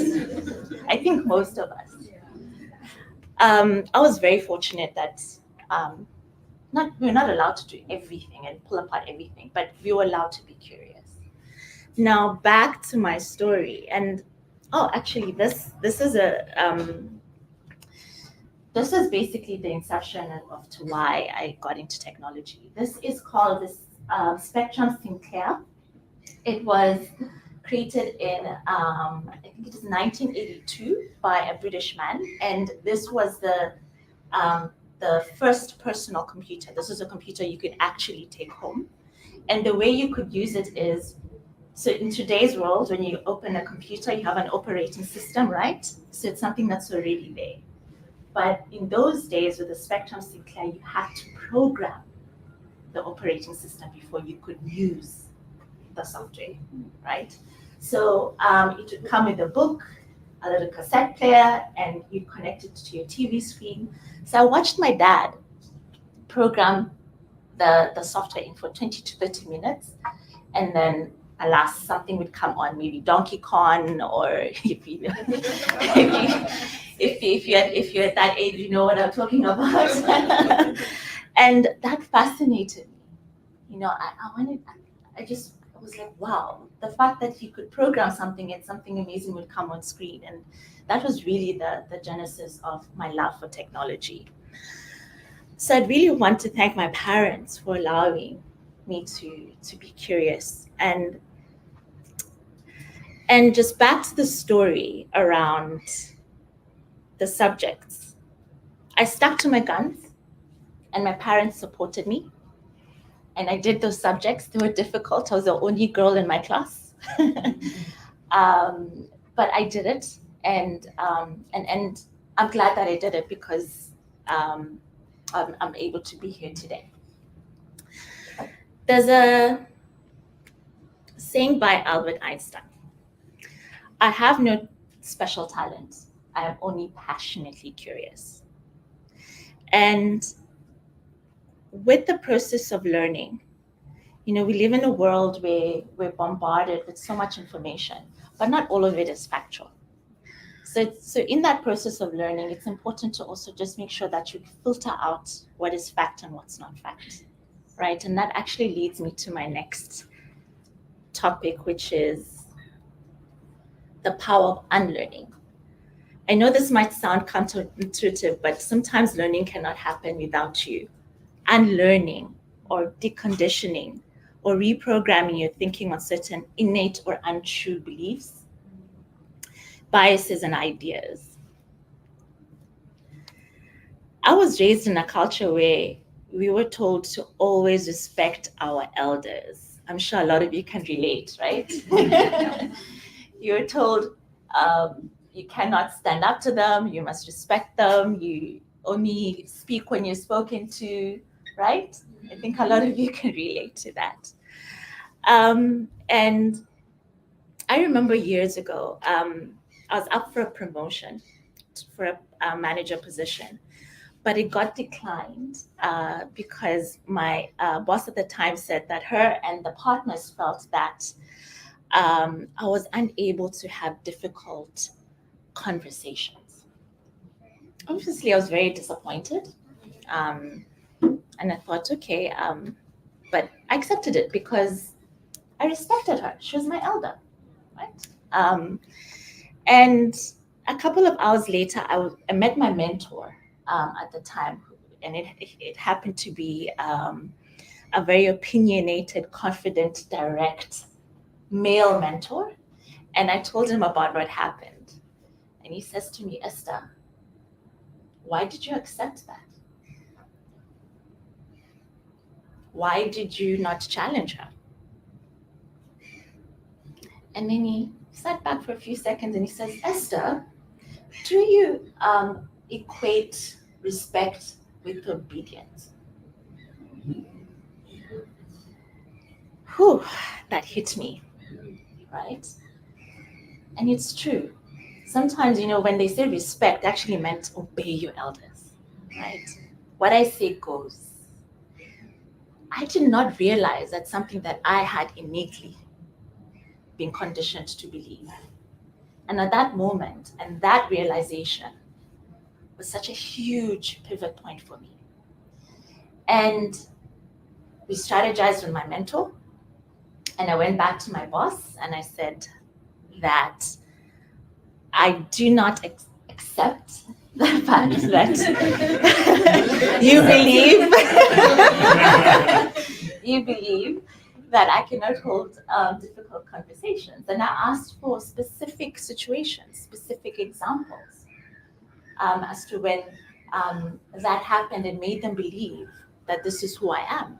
I think most of us. I was very fortunate that we're not allowed to do everything and pull apart everything, but we were allowed to be curious. Now back to my story, and actually this is this is basically the inception of to why I got into technology. This is called this Spectrum Sinclair. It was created in I think it is 1982 by a British man, and this was the first personal computer. This is a computer you could actually take home, and the way you could use it is, so in today's world, when you open a computer, you have an operating system, right? So it's something that's already there. But in those days with the Spectrum Sinclair, you had to program the operating system before you could use the software, right? So it would come with a book, a little cassette player, and you connect it to your TV screen. So I watched my dad program the software in for 20 to 30 minutes, and then alas, something would come on, maybe Donkey Kong, or if you're at that age, you know what I'm talking about. And that fascinated me. You know, I was like, wow, the fact that you could program something and something amazing would come on screen. And that was really the genesis of my love for technology. So I'd really want to thank my parents for allowing me to be curious. And just back to the story around the subjects. I stuck to my guns, and my parents supported me. And I did those subjects. They were difficult. I was the only girl in my class. But I did it, and I'm glad that I did it, because I'm able to be here today. There's a saying by Albert Einstein: I have no special talent. I am only passionately curious. And with the process of learning, you know, we live in a world where we're bombarded with so much information, but not all of it is factual. So in that process of learning, it's important to also just make sure that you filter out what is fact and what's not fact, right? And that actually leads me to my next topic, which is the power of unlearning. I know this might sound counterintuitive, but sometimes learning cannot happen without you unlearning or deconditioning or reprogramming your thinking on certain innate or untrue beliefs, biases, and ideas. I was raised in a culture where we were told to always respect our elders. I'm sure a lot of you can relate, right? You're told you cannot stand up to them, you must respect them, you only speak when you're spoken to, right? I think a lot of you can relate to that. And I remember years ago, I was up for a promotion for a manager position, but it got declined because my boss at the time said that her and the partners felt that I was unable to have difficult conversations. Obviously, I was very disappointed. And I thought, okay, but I accepted it because I respected her. She was my elder, right? And a couple of hours later, I met my mentor at the time, and it happened to be a very opinionated, confident, direct male mentor. And I told him about what happened. And he says to me, Esther, why did you accept that? Why did you not challenge her? And then he sat back for a few seconds and he says, Esther, do you equate respect with obedience? Whew, that hit me, right? And it's true. Sometimes, you know, when they say respect, actually meant obey your elders, right? What I say goes. I did not realize that's something that I had innately been conditioned to believe. And at that moment, and that realization was such a huge pivot point for me. And we strategized with my mentor, and I went back to my boss and I said that I do not accept the fact that you believe that I cannot hold difficult conversations. And I asked for specific situations, specific examples as to when that happened and made them believe that this is who I am.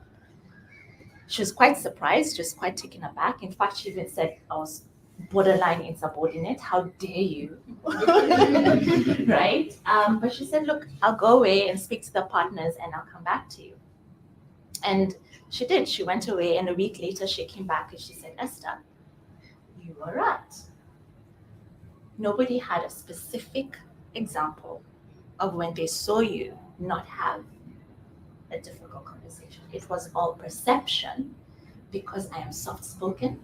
She was quite surprised, just quite taken aback. In fact, she even said I was borderline insubordinate. How dare you? Right? But she said, look, I'll go away and speak to the partners and I'll come back to you. And she did. She went away, and a week later she came back and she said, Esther, you were right. Nobody had a specific example of when they saw you not have a difficult conversation. It was all perception because I am soft-spoken,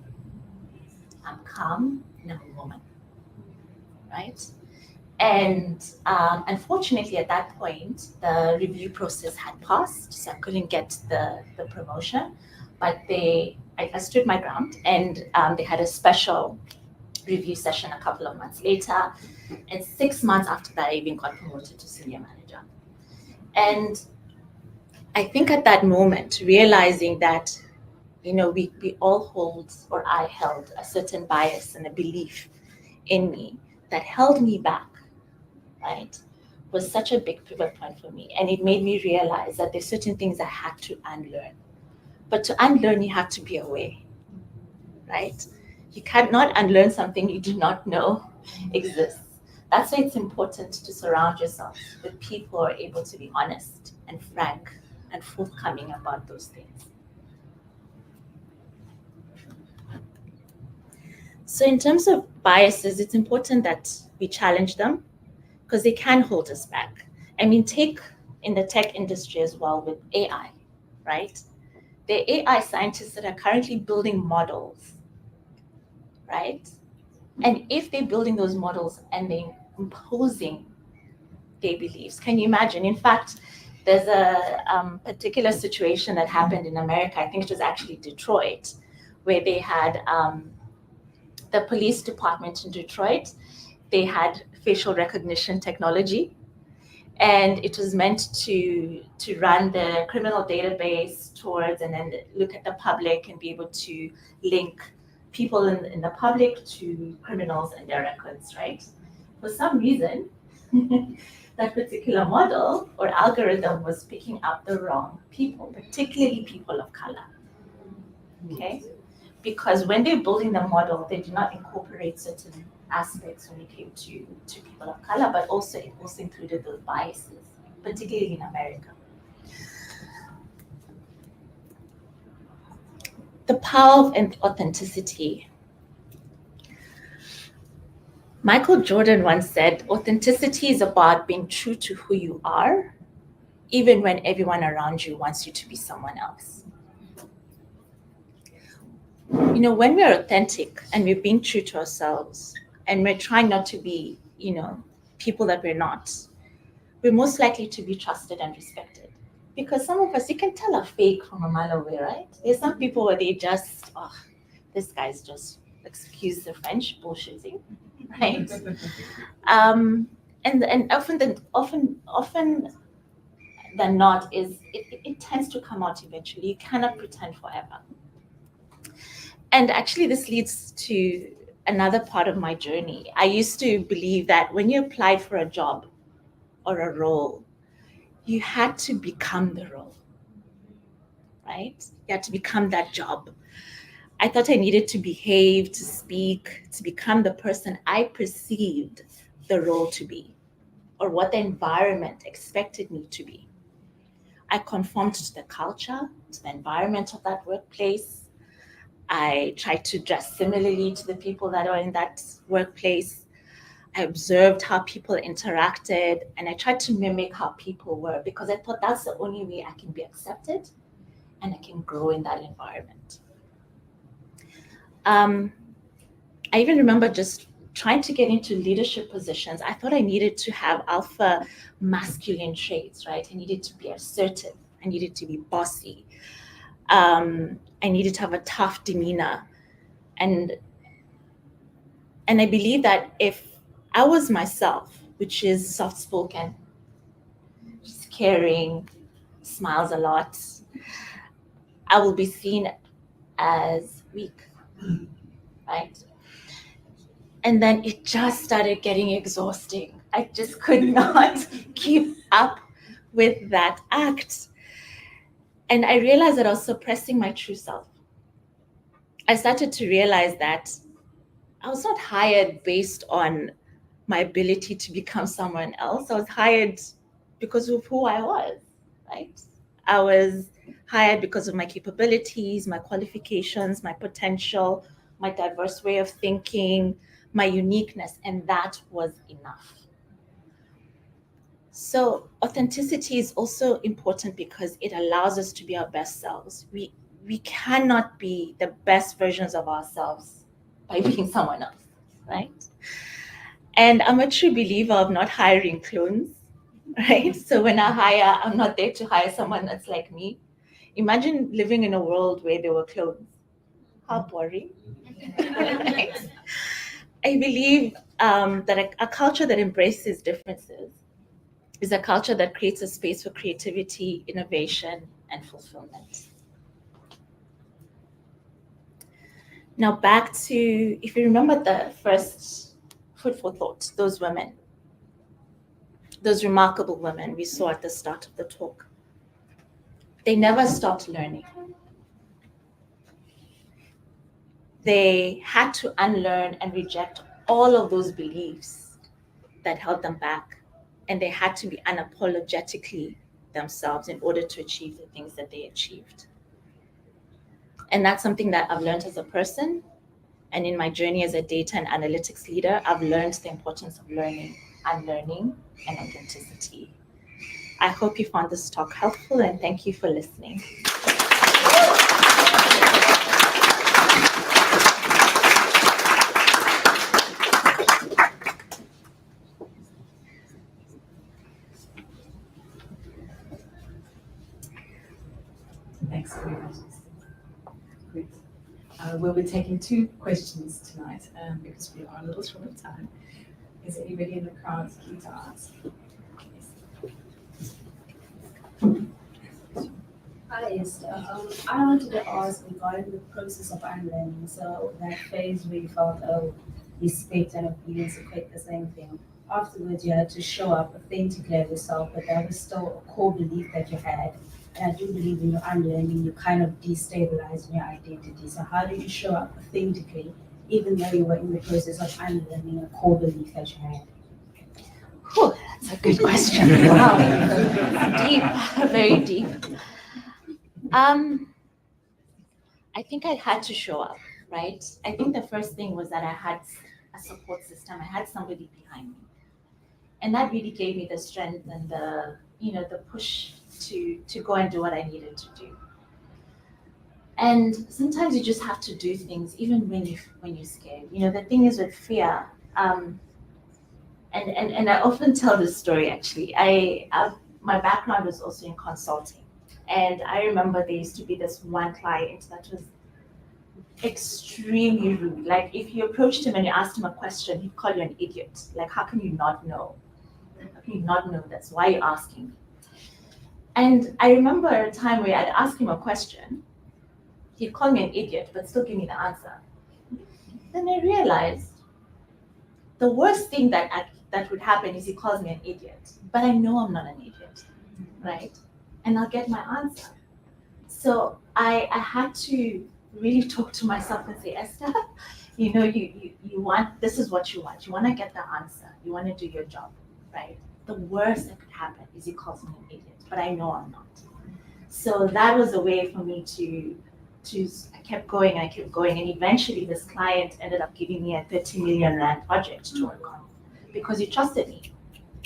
I'm calm, and I'm a woman, right? And unfortunately, at that point, the review process had passed, so I couldn't get the promotion. But I stood my ground, and they had a special review session a couple of months later. And 6 months after that, I even got promoted to senior manager. And I think at that moment, realizing that, we all hold, or I held, a certain bias and a belief in me that held me back, right, was such a big pivot point for me. And it made me realize that there's certain things I had to unlearn. But to unlearn, you have to be aware, right? You cannot unlearn something you do not know exists. That's why it's important to surround yourself with people who are able to be honest and frank and forthcoming about those things. So in terms of biases, it's important that we challenge them because they can hold us back. I mean, take in the tech industry as well with AI, right? The AI scientists that are currently building models, right? And if they're building those models and they're imposing their beliefs, can you imagine? In fact, there's a particular situation that happened in America, I think it was actually Detroit, where they had the police department in Detroit, they had facial recognition technology, and it was meant to run the criminal database towards and then look at the public and be able to link people in the public to criminals and their records, right? For some reason, that particular model or algorithm was picking up the wrong people, particularly people of color, okay? Because when they're building the model, they do not incorporate certain aspects when it came to people of color, but also it also included those biases, particularly in America. The power of authenticity. Michael Jordan once said, authenticity is about being true to who you are, even when everyone around you wants you to be someone else. When we're authentic and we're being true to ourselves and we're trying not to be, people that we're not, we're most likely to be trusted and respected. Because some of us, you can tell a fake from a mile away, right? There's some people where they just, this guy's just, excuse the French, bullshitting, right? And often than not is, it tends to come out eventually. You cannot pretend forever. And actually, this leads to another part of my journey. I used to believe that when you applied for a job or a role, you had to become the role, right? You had to become that job. I thought I needed to behave, to speak, to become the person I perceived the role to be, or what the environment expected me to be. I conformed to the culture, to the environment of that workplace. I tried to dress similarly to the people that are in that workplace. I observed how people interacted, and I tried to mimic how people were because I thought that's the only way I can be accepted and I can grow in that environment. I even remember just trying to get into leadership positions, I thought I needed to have alpha masculine traits, right? I needed to be assertive. I needed to be bossy. I needed to have a tough demeanor. And I believe that if I was myself, which is soft-spoken, just caring, smiles a lot, I will be seen as weak, right? And then it just started getting exhausting. I just could not keep up with that act. And I realized that I was suppressing my true self. I started to realize that I was not hired based on my ability to become someone else. I was hired because of who I was, right? I was hired because of my capabilities, my qualifications, my potential, my diverse way of thinking, my uniqueness, and that was enough. So authenticity is also important because it allows us to be our best selves. We cannot be the best versions of ourselves by being someone else, right? And I'm a true believer of not hiring clones, right? So when I hire, I'm not there to hire someone that's like me. Imagine living in a world where there were clones. How boring. Right? I believe that a culture that embraces differences is a culture that creates a space for creativity, innovation, and fulfillment. Now back to, if you remember the first food for thought, those women, those remarkable women we saw at the start of the talk, they never stopped learning. They had to unlearn and reject all of those beliefs that held them back. And they had to be unapologetically themselves in order to achieve the things that they achieved. And that's something that I've learned as a person. And in my journey as a data and analytics leader, I've learned the importance of learning, unlearning, and authenticity. I hope you found this talk helpful, and thank you for listening. Thanks very much. Great. We'll be taking 2 questions tonight because we are a little short of time. Is anybody in the crowd keen to ask? Hi, Esther. I wanted to ask regarding the process of unlearning. So that phase where you felt, oh, respect and obedience equate the same thing. Afterwards, you had to show up authentically as yourself, but that was still a core belief that you had. And I do believe when you're unlearning, you kind of destabilize your identity. So how do you show up authentically, even though you were in the process of unlearning a core belief that you had? Whew, that's a good question. Wow. Deep, very deep. I think I had to show up, right? I think the first thing was that I had a support system. I had somebody behind me. And that really gave me the strength and the push to go and do what I needed to do. And sometimes you just have to do things even when you're scared. The thing is with fear, and I often tell this story actually. My background was also in consulting. And I remember there used to be this one client that was extremely rude. Like if you approached him and you asked him a question, he'd call you an idiot. Like, how can you not know? How can you not know this? Why are you asking me? And I remember a time where I'd ask him a question, he'd call me an idiot, but still give me the answer. Then I realized the worst thing that would happen is he calls me an idiot, but I know I'm not an idiot, right? And I'll get my answer. So I had to really talk to myself and say, Esther, you want, this is what you want. You want to get the answer. You want to do your job, right? The worst that could happen is he calls me an idiot, but I know I'm not. So that was a way for me to I kept going, and eventually this client ended up giving me a 30 million rand project to work on because he trusted me,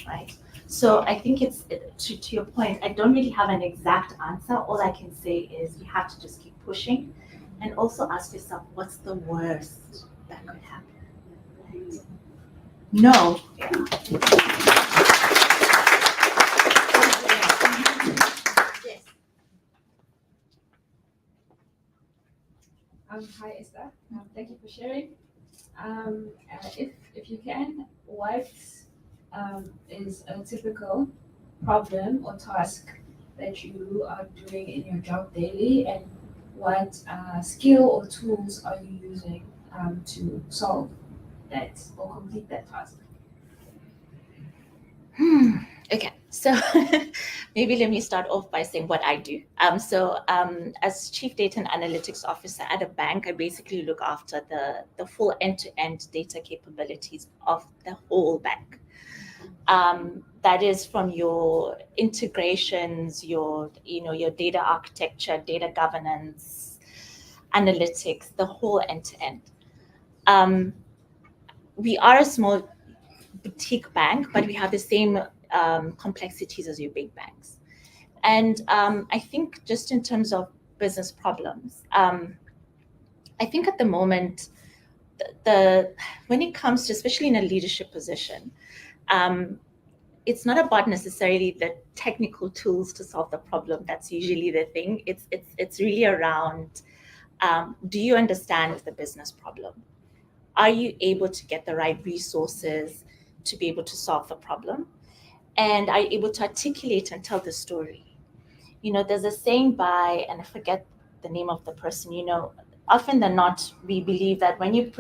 right? So I think it's to your point, I don't really have an exact answer. All I can say is you have to just keep pushing and also ask yourself, what's the worst that could happen? Right? No. Hi Esther, thank you for sharing. If you can, what is a typical problem or task that you are doing in your job daily, and what skill or tools are you using to solve that or complete that task? Okay, so maybe let me start off by saying what I do. As Chief Data and Analytics Officer at a bank, I basically look after the full end-to-end data capabilities of the whole bank. That is from your integrations, your data architecture, data governance, analytics, the whole end-to-end. We are a small boutique bank, but we have the same complexities as your big banks. And I think just in terms of business problems, I think at the moment, when it comes to, especially in a leadership position, it's not about necessarily the technical tools to solve the problem. That's usually the thing. It's really around, do you understand the business problem? Are you able to get the right resources to be able to solve the problem? And are you able to articulate and tell the story? There's a saying by, and I forget the name of the person, often than not, we believe that when you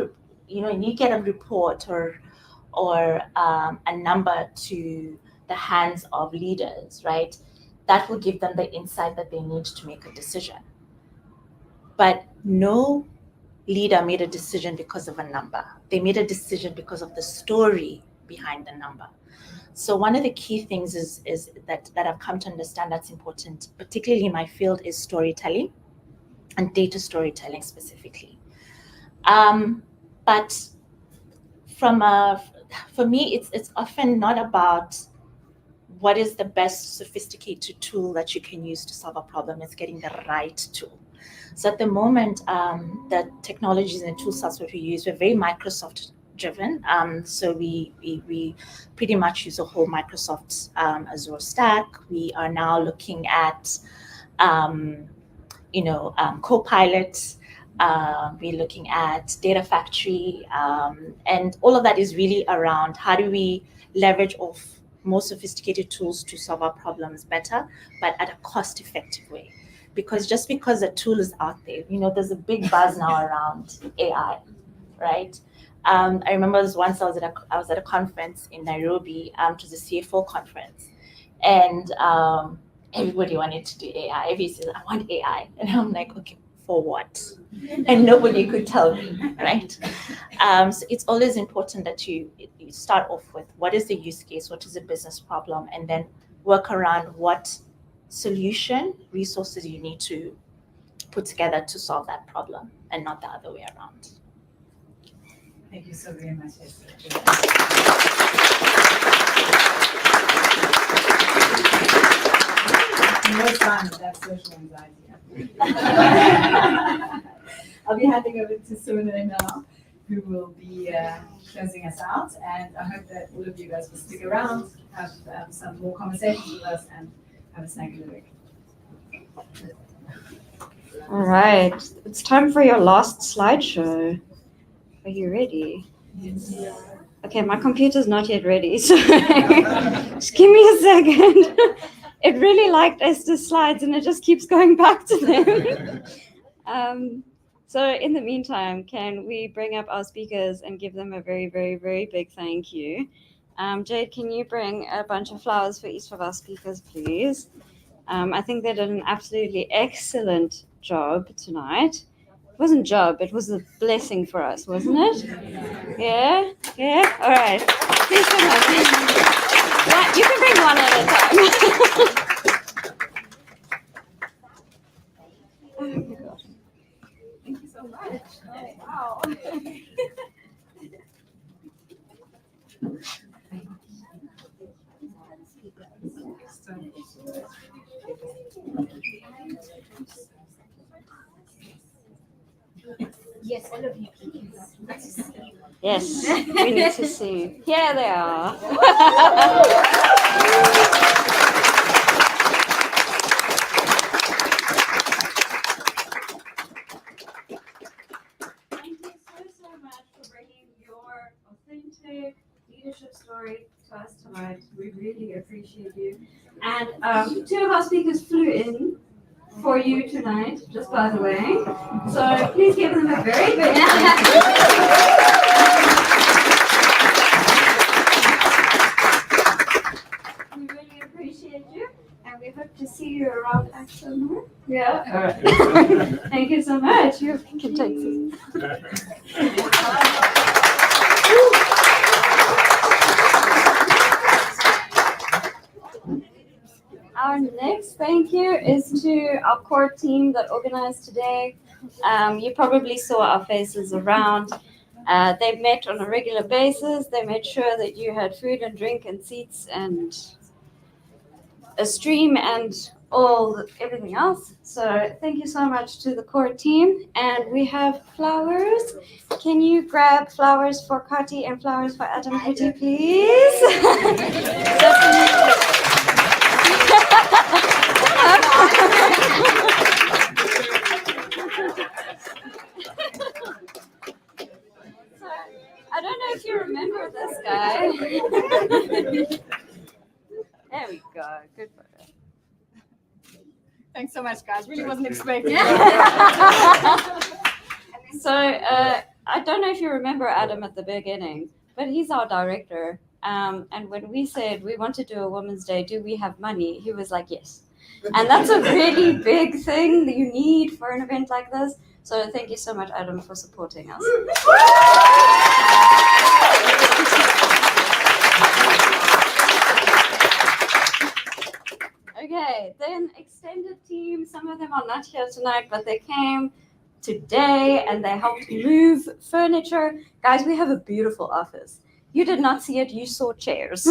get a report or a number to the hands of leaders, right, that will give them the insight that they need to make a decision. But no leader made a decision because of a number. They made a decision because of the story behind the number. So one of the key things is that I've come to understand that's important, particularly in my field, is storytelling and data storytelling specifically. But for me, it's often not about what is the best sophisticated tool that you can use to solve a problem. It's getting the right tool. So at the moment, the technologies and tool sets that we use, we're very Microsoft driven. So we pretty much use a whole Microsoft Azure stack. We are now looking at, Copilot. We're looking at Data Factory. And all of that is really around how do we leverage off more sophisticated tools to solve our problems better, but at a cost-effective way. Because just because a tool is out there, there's a big buzz now around AI, right? I remember once I was at a conference in Nairobi, which was a CFO conference, and everybody wanted to do AI. Everybody said, "I want AI," and I'm like, "Okay, for what?" And nobody could tell me, right? So it's always important that you start off with what is the use case, what is the business problem, and then work around what solution resources you need to put together to solve that problem, and not the other way around. Thank you so very much, Esther. No sign of that social anxiety. I'll be handing over to Sona now, who will be closing us out. And I hope that all of you guys will stick around, have some more conversations with us, and have a snack of the week. All right, it's time for your last slideshow. Are you ready? Yes. Okay, my computer's not yet ready, so just give me a second. It really liked Esther's slides and it just keeps going back to them. So in the meantime, can we bring up our speakers and give them a very, very, very big thank you? Jade, can you bring a bunch of flowers for each of our speakers, please? I think they did an absolutely excellent job tonight. It wasn't job, it was a blessing for us, wasn't it? Yeah? Yeah? All right. Please come up. You can bring one at a time. Oh my gosh. Thank you so much. Oh, wow. Yes, all of you, please. Yes, we need to see. Here they are. Thank you so much for bringing your authentic leadership story to us tonight. We really appreciate you. And 2 of our speakers flew in for you tonight, just by the way. So please give them a very big thank you. We really appreciate you, and we hope to see you around Accso more. Yeah. All right. Thank you so much. You can take this. Our next thank you is to our core team that organized today. You probably saw our faces around. They met on a regular basis. They made sure that you had food and drink and seats and a stream and everything else. So thank you so much to the core team. And we have flowers. Can you grab flowers for Kati and flowers for Adam Pretty, please? I don't know if you remember this guy. There we go. Good photo. Thanks so much, guys. Really wasn't expecting So I don't know if you remember Adam at the beginning, but he's our director. And when we said we want to do a Women's Day, do we have money? He was like, yes. And that's a really big thing that you need for an event like this. So thank you so much, Adam, for supporting us. Okay, then extended team. Some of them are not here tonight, but they came today and they helped move furniture. Guys, we have a beautiful office. You did not see it, you saw chairs.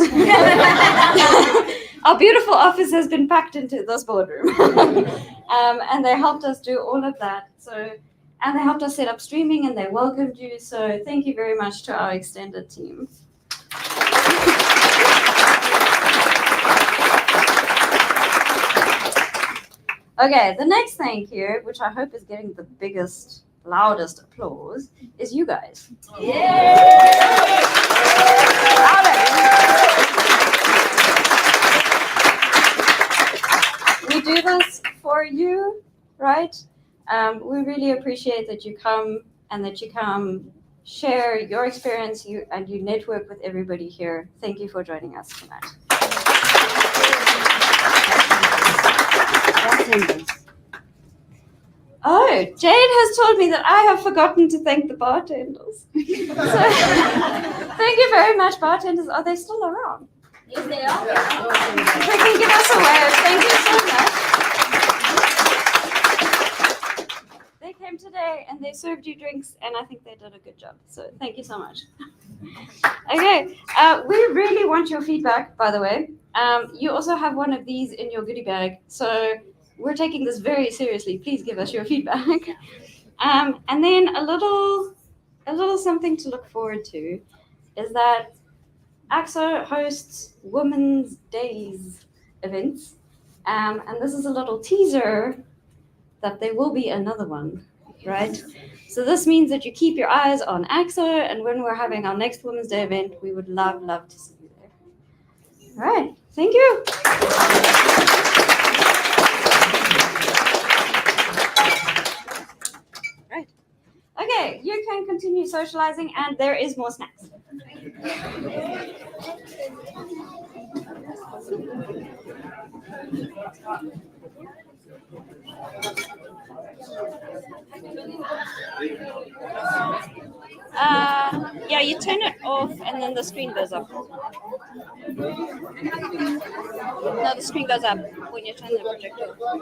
Our beautiful office has been packed into this boardroom. And they helped us do all of that. And they helped us set up streaming and they welcomed you. So thank you very much to our extended team. Okay, the next thank you, which I hope is getting the biggest, loudest applause, is you guys. We do this for you, right? We really appreciate that you come and that you come share your experience and you network with everybody here. Thank you for joining us tonight. Oh, Jade has told me that I have forgotten to thank the bartenders. So, thank you very much, bartenders. Are they still around? Yes, they are. If they can give us a wave, thank you so much. They came today and they served you drinks, and I think they did a good job. So thank you so much. Okay, we really want your feedback, by the way. You also have one of these in your goodie bag, so we're taking this very seriously. Please give us your feedback. And then a little something to look forward to is that Accso hosts Women's Days events, and this is a little teaser that there will be another one, right? So this means that you keep your eyes on Accso, and when we're having our next Women's Day event, we would love to see you there. All right, thank you. Right. Okay, you can continue socializing, and there is more snacks. Yeah, you turn it off and then the screen goes up. No, the screen goes up when you turn the projector off.